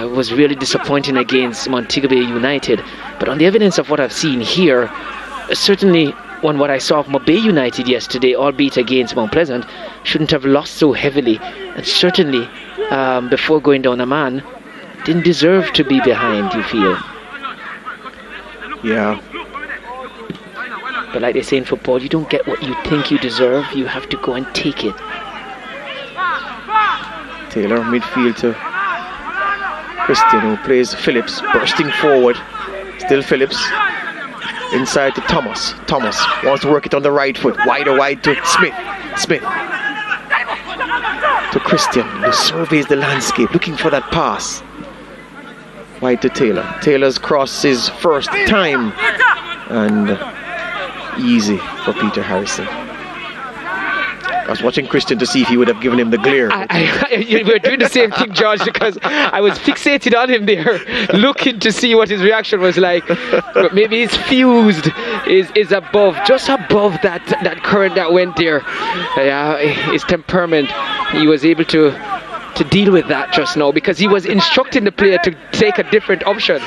Was really disappointing against Montego Bay United. But on the evidence of what I've seen here, certainly on what I saw of Mobay United yesterday, albeit against Mount Pleasant, shouldn't have lost so heavily. And certainly, before going down a man, didn't deserve to be behind, you feel? Yeah. But like they say in football, you don't get what you think you deserve, you have to go and take it. Taylor, midfield to Christian, who plays Phillips, bursting forward. Still Phillips. Inside to Thomas. Thomas wants to work it on the right foot. Wider wide to Smith. Smith to Christian, who surveys the landscape, looking for that pass. Wide to Taylor. Taylor's cross his first time. And easy for Peter Harrison. I was watching Christian to see if he would have given him the glare. We were doing the same thing, George, because I was fixated on him there, looking to see what his reaction was like. But maybe his fused is above, just above that current that went there. His temperament, he was able to deal with that just now, because he was instructing the player to take a different option.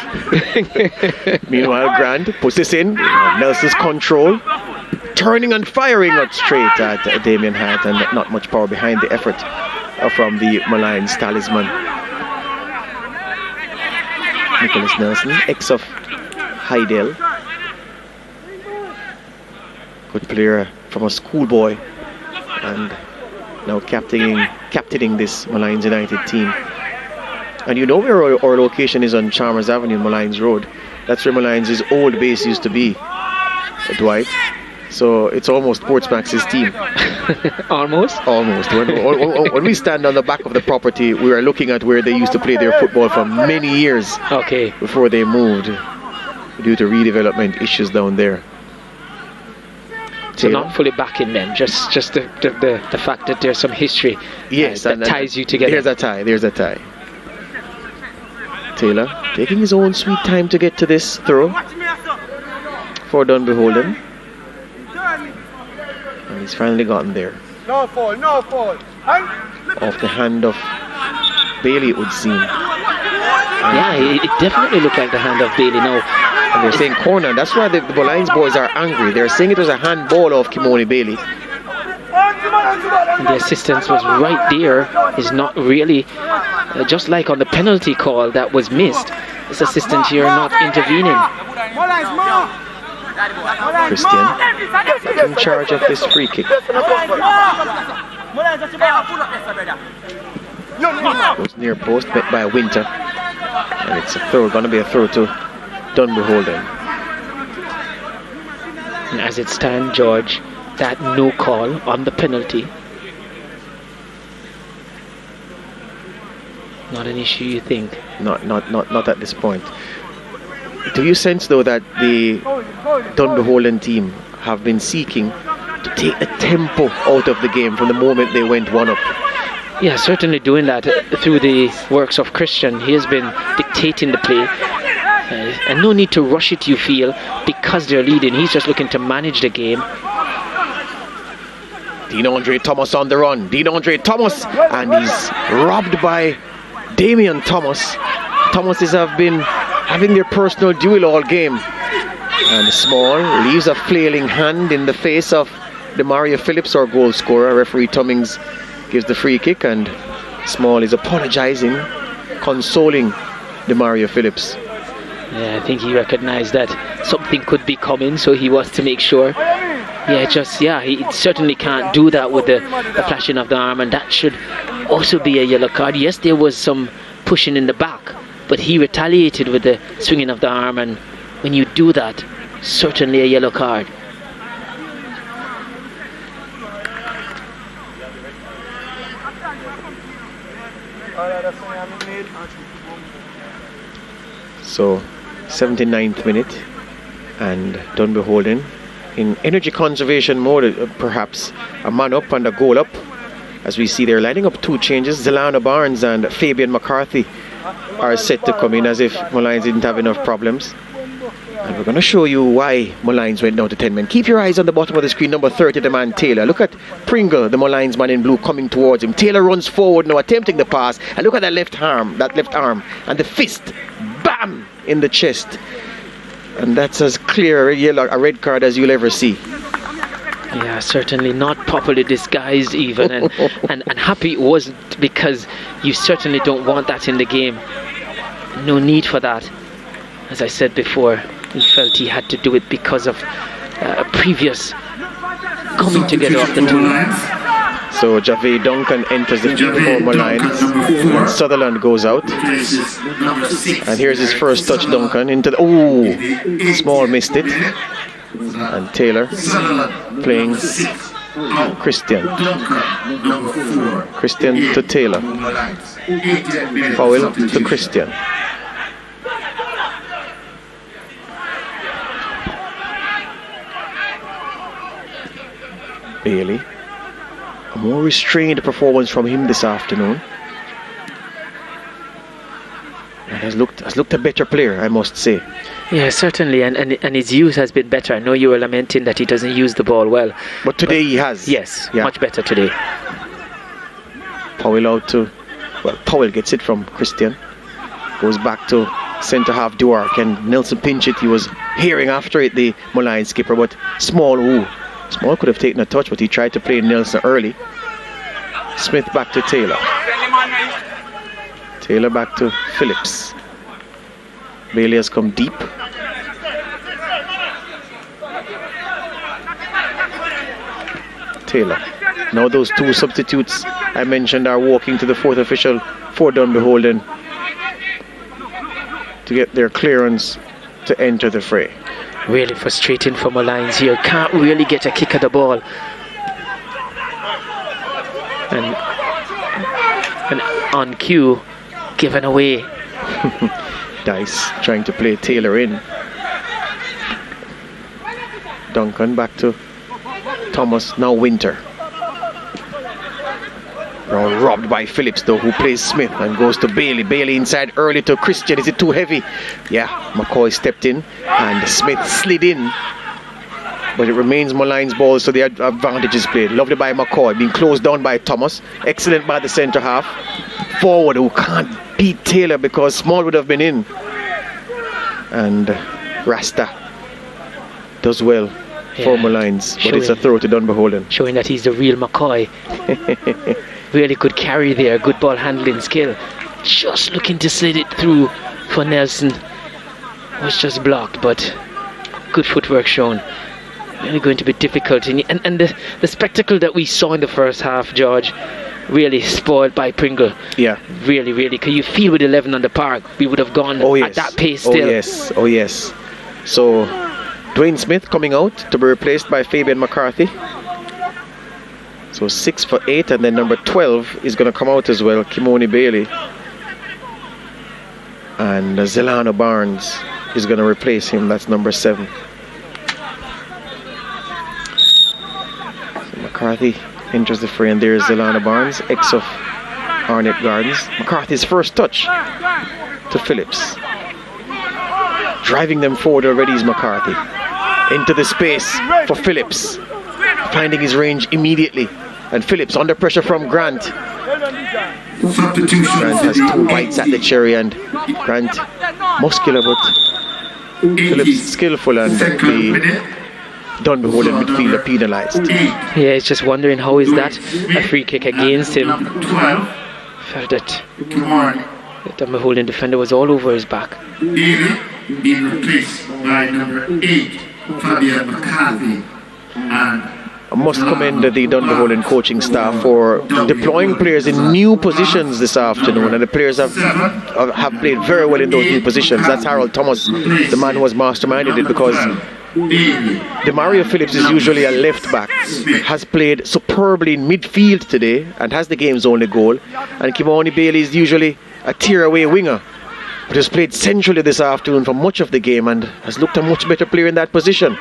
Meanwhile, Grant puts this in. Nelson's control. Turning and firing out straight at Damien Hart, and not much power behind the effort from the Molynes talisman. Nicholas Nelson, ex of Hydel. Good player from a schoolboy, and now captaining this Molynes United team. And you know where our location is on Chalmers Avenue, Molynes Road. That's where Molynes' old base used to be, Dwight. So it's almost SportsMax's team. Almost? Almost. When we stand on the back of the property, we are looking at where they used to play their football for many years. Okay. Before they moved due to redevelopment issues down there. So not fully back in then, just the fact that there's some history. Yes, that ties you together. There's a tie. Taylor taking his own sweet time to get to this throw for Dunbeholden. And he's finally gotten there. No fall. Off the hand of Bailey, it would seem. Yeah, it definitely looked like the hand of Bailey now. And they're saying corner. That's why the Molynes boys are angry. They're saying it was a handball of Kimoni Bailey. And the assistance was right there. Is not really, just like on the penalty call that was missed. This assistant here not intervening. Christian in charge of this free kick. Goes near post, met by Winter, and it's a throw. Going to be a throw to Dunbeholden. And as it stands, George, that no call on the penalty. Not an issue, you think? Not at this point. Do you sense, though, that the Dunbeholden team have been seeking to take the tempo out of the game from the moment they went one up? Yeah, certainly doing that through the works of Christian. He has been dictating the play. And no need to rush it, you feel, because they're leading. He's just looking to manage the game. Dean-Andre Thomas on the run. Dean-Andre Thomas, and he's robbed by Damian Thomas. Thomases have been having their personal duel all game. And Small leaves a flailing hand in the face of Demario Phillips, our goal scorer. Referee Tummings gives the free kick, and Small is apologizing, consoling Demario Phillips. Yeah, I think he recognized that something could be coming, so he wants to make sure. He certainly can't do that with the flashing of the arm, and that should also be a yellow card. Yes, there was some pushing in the back, but he retaliated with the swinging of the arm, and when you do that, certainly a yellow card. So 79th minute, and Dunbeholden in energy conservation mode, perhaps a man up and a goal up, as we see they're lining up two changes. Zelana Barnes and Fabian McCarthy are set to come in, as if Molynes didn't have enough problems. And we're going to show you why Molynes went down to 10 men. Keep your eyes on the bottom of the screen, number 30, the man Taylor. Look at Pringle, the Molynes man in blue, coming towards him. Taylor runs forward now, attempting the pass, and look at that left arm, and the fist, bam, in the chest. And that's as clear a red card as you'll ever see. Yeah, certainly not properly disguised even, and happy it wasn't, because you certainly don't want that in the game. No need for that. As I said before, he felt he had to do it because of a previous coming together of the two. So Javed Duncan enters the field for Molynes, and Sutherland goes out. And here's his first touch, Duncan, into the... Small missed it. And Taylor playing Christian. Christian to Taylor. Foul to Christian. Bailey. A more restrained performance from him this afternoon. And has looked a better player, I must say. Yeah, certainly, and his use has been better. I know you were lamenting that he doesn't use the ball well, but today he has. Yes, much better today. Powell out to, Powell gets it from Christian. Goes back to centre half Duark, and Nelson Pinchett, he was hearing after it, the Molynes skipper, but Small could have taken a touch, but he tried to play Nelson early. Smith back to Taylor. Taylor back to Phillips. Bailey has come deep. Taylor. Now those two substitutes I mentioned are walking to the fourth official for Dunbeholden to get their clearance to enter the fray. Really frustrating for Molynes here. Can't really get a kick at the ball. And on cue, given away. Dice trying to play Taylor in. Duncan back to Thomas, now Winter. Now robbed by Phillips though, who plays Smith and goes to Bailey. Bailey inside early to Christian. Is it too heavy? Yeah, McCoy stepped in and Smith slid in. But it remains Molynes' ball, so the advantage is played. Lovely by McCoy, being closed down by Thomas. Excellent by the centre half. Forward, who can't beat Taylor because Small would have been in. And Rasta does well for Molynes, but it's a throw to Dunbeholden. Showing that he's the real McCoy. Really good carry there, good ball handling skill. Just looking to slid it through for Nelson. Was just blocked, but good footwork shown. Really going to be difficult. And the spectacle that we saw in the first half, George, really spoiled by Pringle. Yeah. Really, really. Because you feel with 11 on the park, we would have gone at that pace still. Oh yes. So Dwayne Smith coming out to be replaced by Fabian McCarthy. So 6 for 8, and then number 12 is going to come out as well, Kimoni Bailey. And Zelana Barnes is going to replace him, that's number 7. So McCarthy enters the fray, and there's Zelana Barnes, ex of Arnett Gardens. McCarthy's first touch to Phillips. Driving them forward already is McCarthy. Into the space for Phillips. Finding his range immediately. And Phillips under pressure from Grant. Grant has 2 bites at the cherry, and Grant muscular, but Phillips skillful, and the Dunbeholden midfielder penalised. Yeah, he's just wondering how is that a free kick against him. Felt that the Dunbeholden defender was all over his back. being replaced by number 8, Fabian McCarthy. And I must commend the Dunbeholden coaching staff for deploying players in new positions this afternoon, and the players have played very well in those new positions. That's Harold Thomas, the man who has masterminded it, because Demario Phillips is usually a left back, has played superbly in midfield today and has the game's only goal, and Kimani Bailey is usually a tear-away winger, but has played centrally this afternoon for much of the game and has looked a much better player in that position.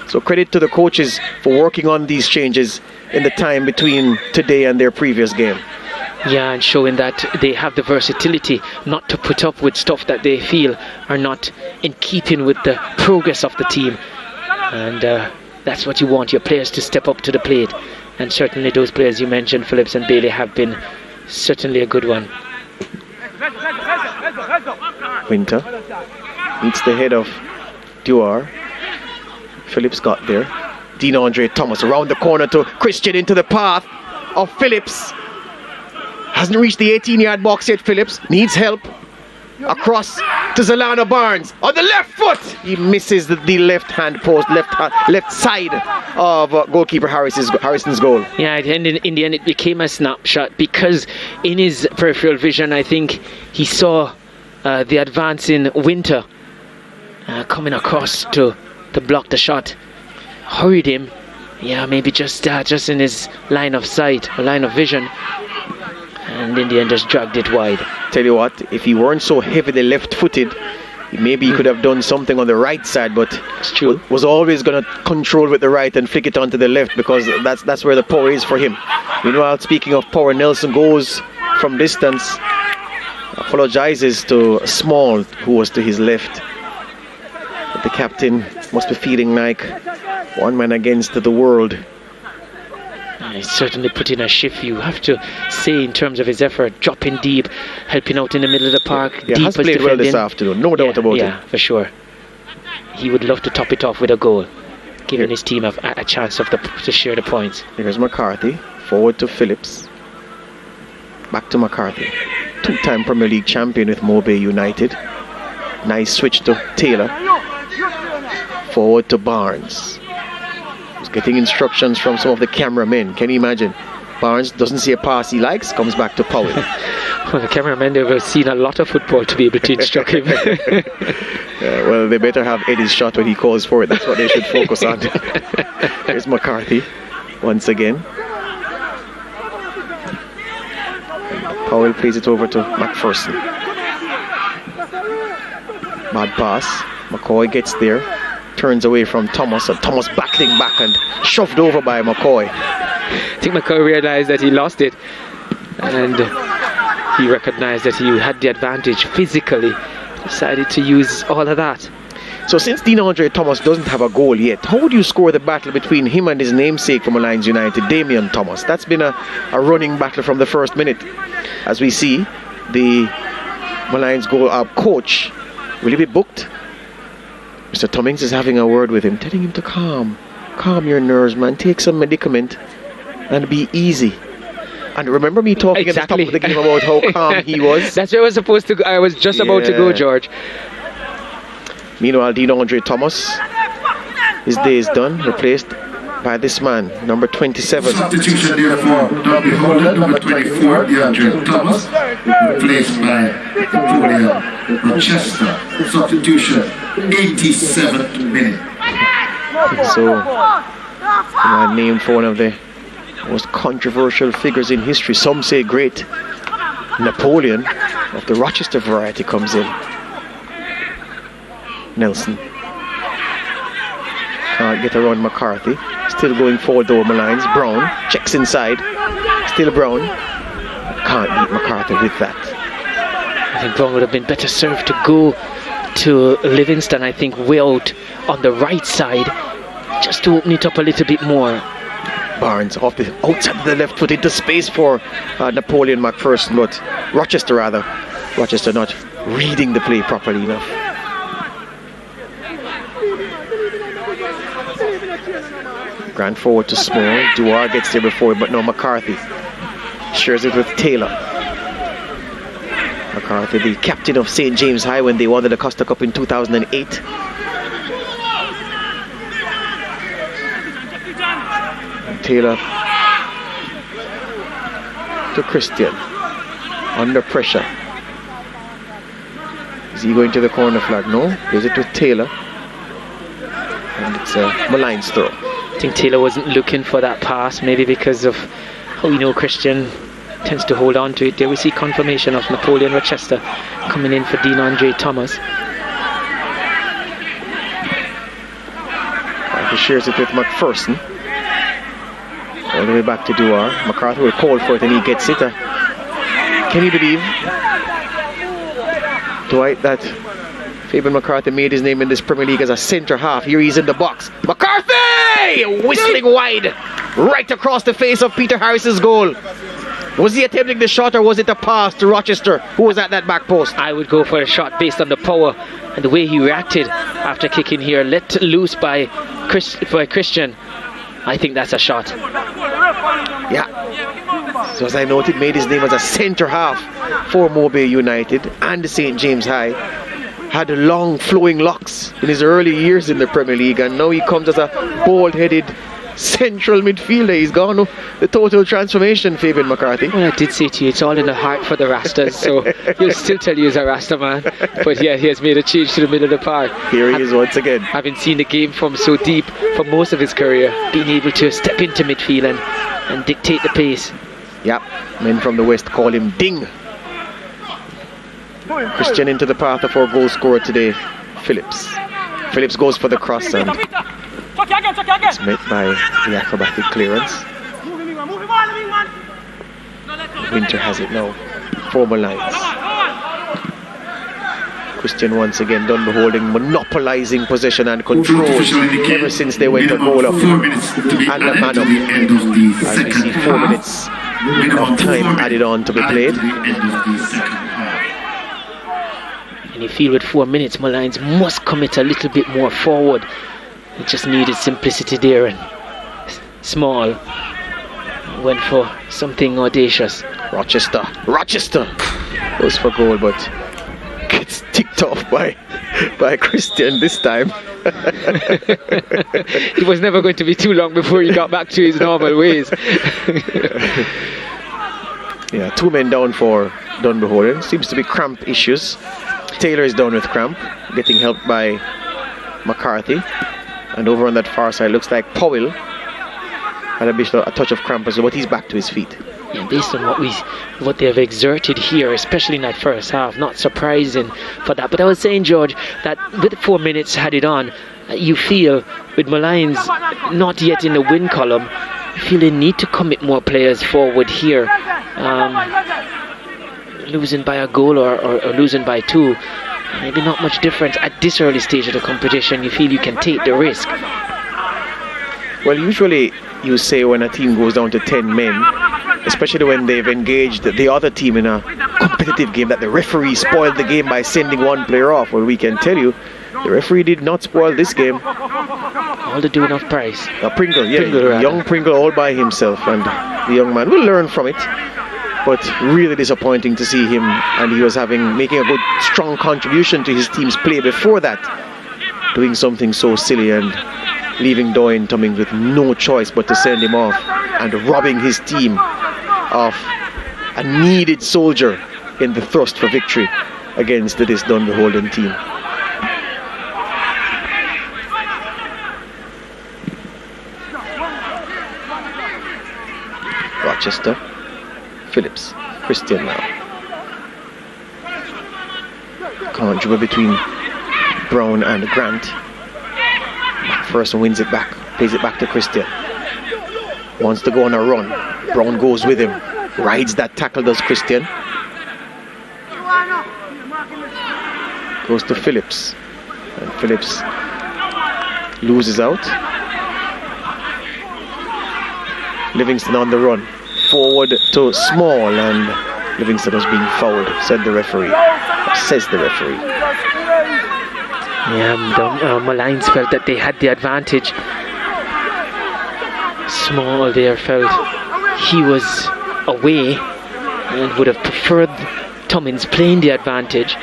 So credit to the coaches for working on these changes in the time between today and their previous game. Yeah, and showing that they have the versatility not to put up with stuff that they feel are not in keeping with the progress of the team. And that's what you want, your players to step up to the plate. And certainly those players you mentioned, Phillips and Bailey, have been certainly a good one. Winter meets the head of Duar. Phillips got there. Dean Andre Thomas around the corner to Christian into the path of Phillips. Hasn't reached the 18-yard box yet. Phillips needs help. Across to Zalana Barnes on the left foot. He misses the left-hand post, left side of goalkeeper Harrison's goal. Yeah, in the end it became a snapshot because in his peripheral vision, I think he saw the advancing Winter coming across to block the shot. Hurried him. Yeah, maybe just in his line of sight, or line of vision. And in the end just dragged it wide. Tell you what, if he weren't so heavily left-footed, maybe he could have done something on the right side, but it's true. Was always going to control with the right and flick it onto the left, because that's where the power is for him. Meanwhile, speaking of power, Nelson goes from distance, apologizes to Small, who was to his left. But the captain must be feeling like one man against the world. He's certainly put in a shift, you have to say, in terms of his effort, dropping deep, helping out in the middle of the park. Yeah, he has played well this afternoon, no doubt about it. Yeah, for sure. He would love to top it off with a goal, giving his team a chance to share the points. Here's McCarthy, forward to Phillips. Back to McCarthy. Two-time Premier League champion with Mobay United. Nice switch to Taylor. Forward to Barnes. He's getting instructions from some of the cameramen. Can you imagine? Barnes doesn't see a pass he likes, comes back to Powell. Well, the cameramen, they've seen a lot of football to be able to instruct him. Well, they better have Eddie's shot when he calls for it. That's what they should focus on. Here's McCarthy once again. Powell plays it over to McPherson. Bad pass. McCoy gets there. Turns away from Thomas, and Thomas battling back and shoved over by McCoy. I think McCoy realized that he lost it, and he recognized that he had the advantage physically. Decided to use all of that. So since Dean Andre Thomas doesn't have a goal yet, how would you score the battle between him and his namesake from Molynes United, Damian Thomas? That's been a running battle from the first minute. As we see, the Molynes goal coach, will he be booked? Mr. Tummings is having a word with him, telling him to calm your nerves, man. Take some medicament and be easy. And remember me talking at the top of the game about how calm he was? That's where I was just about to go, George. Meanwhile, Dean Andre Thomas, his day is done, replaced by this man, number 27. Substitution there for Dunbeholden, number 24, DeAndre Thomas, replaced by Napoleon Rochester. Substitution, 87th minute. So, I'm named for one of the most controversial figures in history. Some say great. Napoleon of the Rochester variety comes in. Nelson can't get around McCarthy. Still going forward though, Molynes. Brown checks inside. Still Brown. Can't beat McCarthy with that. I think Brown would have been better served to go to Livingston, I think, way out on the right side, just to open it up a little bit more. Barnes off the outside of the left foot into space for Napoleon McPherson, but Rochester not reading the play properly enough. Grand forward to Small. Duar gets there before, but no, McCarthy shares it with Taylor. McCarthy, the captain of St. James High when they won the Costa Cup in 2008. And Taylor to Christian, under pressure. Is he going to the corner flag? No, gives it to Taylor. And it's a Molynes throw. I think Taylor wasn't looking for that pass, maybe because of how we know Christian tends to hold on to it. There we see confirmation of Napoleon Rochester coming in for Dean Andre Thomas. He shares it with McPherson. All the way back to Duar. McCarthy will call for it and he gets it. Can you believe, Dwight, that Fabian McCarthy made his name in this Premier League as a centre half? Here he's in the box. McCarthy! Whistling wide, right across the face of Peter Harris's goal. Was he attempting the shot or was it a pass to Rochester, who was at that back post? I would go for a shot based on the power and the way he reacted after kicking here, let loose by Christian. I think that's a shot. Yeah. So as I noted, made his name as a centre half for Mobile United and St. James High. Had long flowing locks in his early years in the Premier League, and now he comes as a bald-headed central midfielder. He's gone the total transformation, Fabian McCarthy. Well, I did say to you, it's all in the heart for the Rastas, so he'll still tell you he's a Rasta man. But yeah, he has made a change to the middle of the park. Here he is once again. Having seen the game from so deep for most of his career, being able to step into midfield and dictate the pace. Yep, men from the west call him Ding. Christian into the path of our goal scorer today, Phillips. Phillips goes for the cross and it's met by the acrobatic clearance. Winter has it now for Molynes. Christian once again, Dunbeholden monopolising possession and control ever since they went a goal up and a man up. As we see 4 minutes of time added on to be played. And you feel with 4 minutes, Molynes must commit a little bit more forward. It just needed simplicity there and small. Went for something audacious. Rochester goes for goal, but gets ticked off by Christian this time. It was never going to be too long before he got back to his normal ways. Yeah, 2 men down for Dunbeholden. Seems to be cramp issues. Taylor is down with cramp, getting helped by McCarthy. And over on that far side, looks like Powell had a touch of cramp as well, but he's back to his feet. Yeah, based on what they have exerted here, especially in that first half, not surprising for that. But I was saying, George, that with 4 minutes had it on, you feel with Molynes not yet in the win column, you feel they need to commit more players forward here. Losing by a goal or losing by 2, maybe not much difference at this early stage of the competition. You feel you can take the risk. Well, usually you say when a team goes down to 10 men, especially when they've engaged the other team in a competitive game, that the referee spoiled the game by sending one player off. Well, we can tell you, the referee did not spoil this game. All the doing of Price. Pringle, yeah, young Pringle all by himself, and the young man will learn from it. But really disappointing to see him, and he was making a good strong contribution to his team's play before that, doing something so silly and leaving Doyle Tumming with no choice but to send him off and robbing his team of a needed soldier in the thrust for victory against this Dunbeholden team. Rochester, Phillips, Christian now. Can't dribble between Brown and Grant. McPherson wins it back, plays it back to Christian. Wants to go on a run. Brown goes with him. Rides that tackle, does Christian. Goes to Phillips. And Phillips loses out. Livingston on the run. Forward to Small, and Livingston was being fouled, said the referee. Says the referee. Yeah, Molynes felt that they had the advantage. Small there felt he was away and would have preferred Tummins playing the advantage,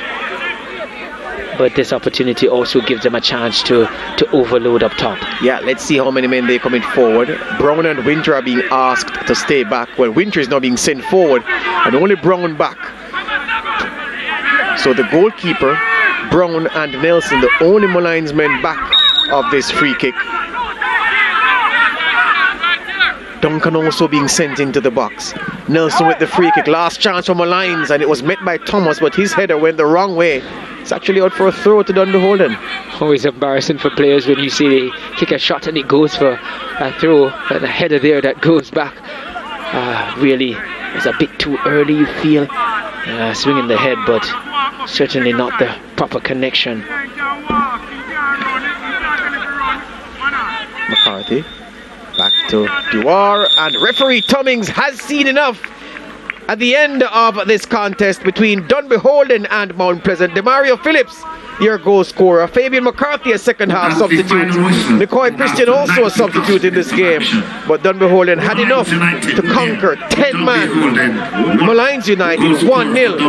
but this opportunity also gives them a chance to overload up top. Yeah, let's see how many men they're coming forward. Brown and Winter are being asked to stay back. Well, Winter is now being sent forward and only Brown back. So the goalkeeper, Brown and Nelson, the only Molynes men back of this free kick. Duncan also being sent into the box. Nelson with the free kick. Last chance for Molynes, and it was met by Thomas, but his header went the wrong way. It's actually out for a throw to Dunbeholden. Always embarrassing for players when you see they kick a shot and it goes for a throw, and a header there that goes back. Really, it's a bit too early, you feel. Swinging the head, but certainly not the proper connection. McCarthy back to Dewar, and referee Tummins has seen enough. At the end of this contest between Dunbeholden and Mount Pleasant, Demario Phillips, your goal scorer. Fabian McCarthy, a second half substitute. McCoy Christian also a substitute in this game. But Dunbeholden had enough to conquer 10 man. Molynes United 1-0.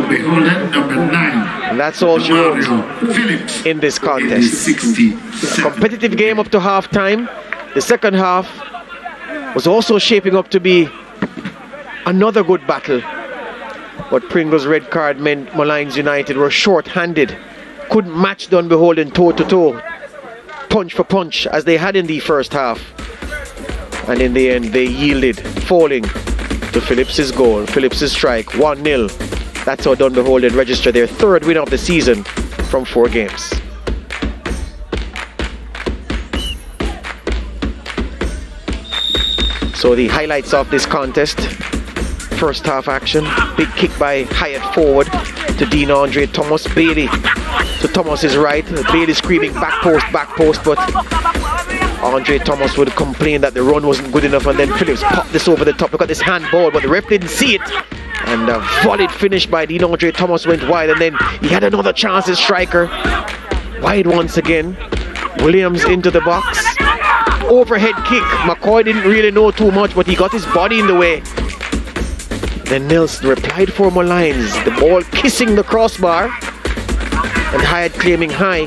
And that's all she wrote in this contest. A competitive game up to half time. The second half was also shaping up to be another good battle, but Pringle's red card meant Molynes United were short-handed, couldn't match Dunbeholden toe-to-toe, punch for punch, as they had in the first half. And in the end, they yielded, falling to Phillips's goal, Phillips's strike, 1-0. That's how Dunbeholden registered their third win of the season from 4 games. So the highlights of this contest. First half action, big kick by Hyatt forward to Dean Andre Thomas. Bailey to Thomas's right. Bailey screaming back post, but Andre Thomas would complain that the run wasn't good enough, and then Phillips popped this over the top. Look at this handball, but the ref didn't see it. And a volleyed finish by Dean Andre Thomas went wide, and then he had another chance as striker. Wide once again. Williams into the box. Overhead kick. McCoy didn't really know too much, but he got his body in the way. Then Nelson replied for Molynes. The ball kissing the crossbar. And Hyatt claiming high.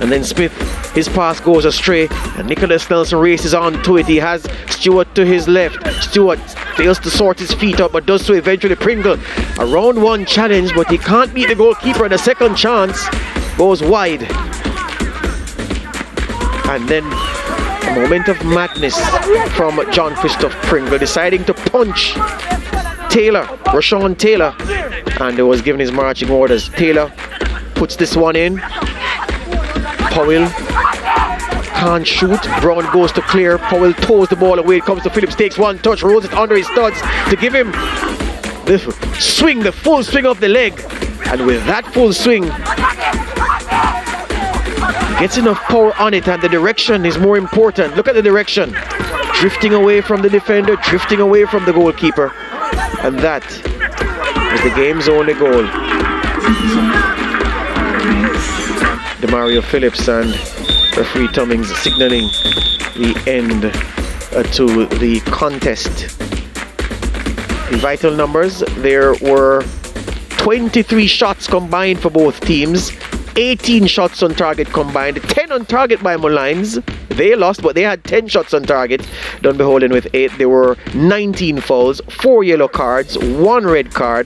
And then Smith, his pass goes astray. And Nicholas Nelson races on to it. He has Stewart to his left. Stewart fails to sort his feet up, but does so eventually. Pringle, a round 1 challenge, but he can't beat the goalkeeper. The second chance goes wide. And then a moment of madness from John Christoph Pringle, deciding to punch Taylor, Rashawn Taylor, and he was given his marching orders. Taylor puts this one in. Powell can't shoot. Brown goes to clear. Powell toes the ball away. It comes to Phillips, takes one touch, rolls it under his studs to give him the swing, the full swing of the leg. And with that full swing, gets enough power on it, and the direction is more important. Look at the direction. Drifting away from the defender, drifting away from the goalkeeper. And that was the game's only goal. Demario Phillips and referee Tummins signaling the end to the contest. The vital numbers, there were 23 shots combined for both teams. 18 shots on target combined, 10 on target by Molynes. They lost, but they had 10 shots on target. Dunbeholden with 8. There were 19 fouls, 4 yellow cards, 1 red card.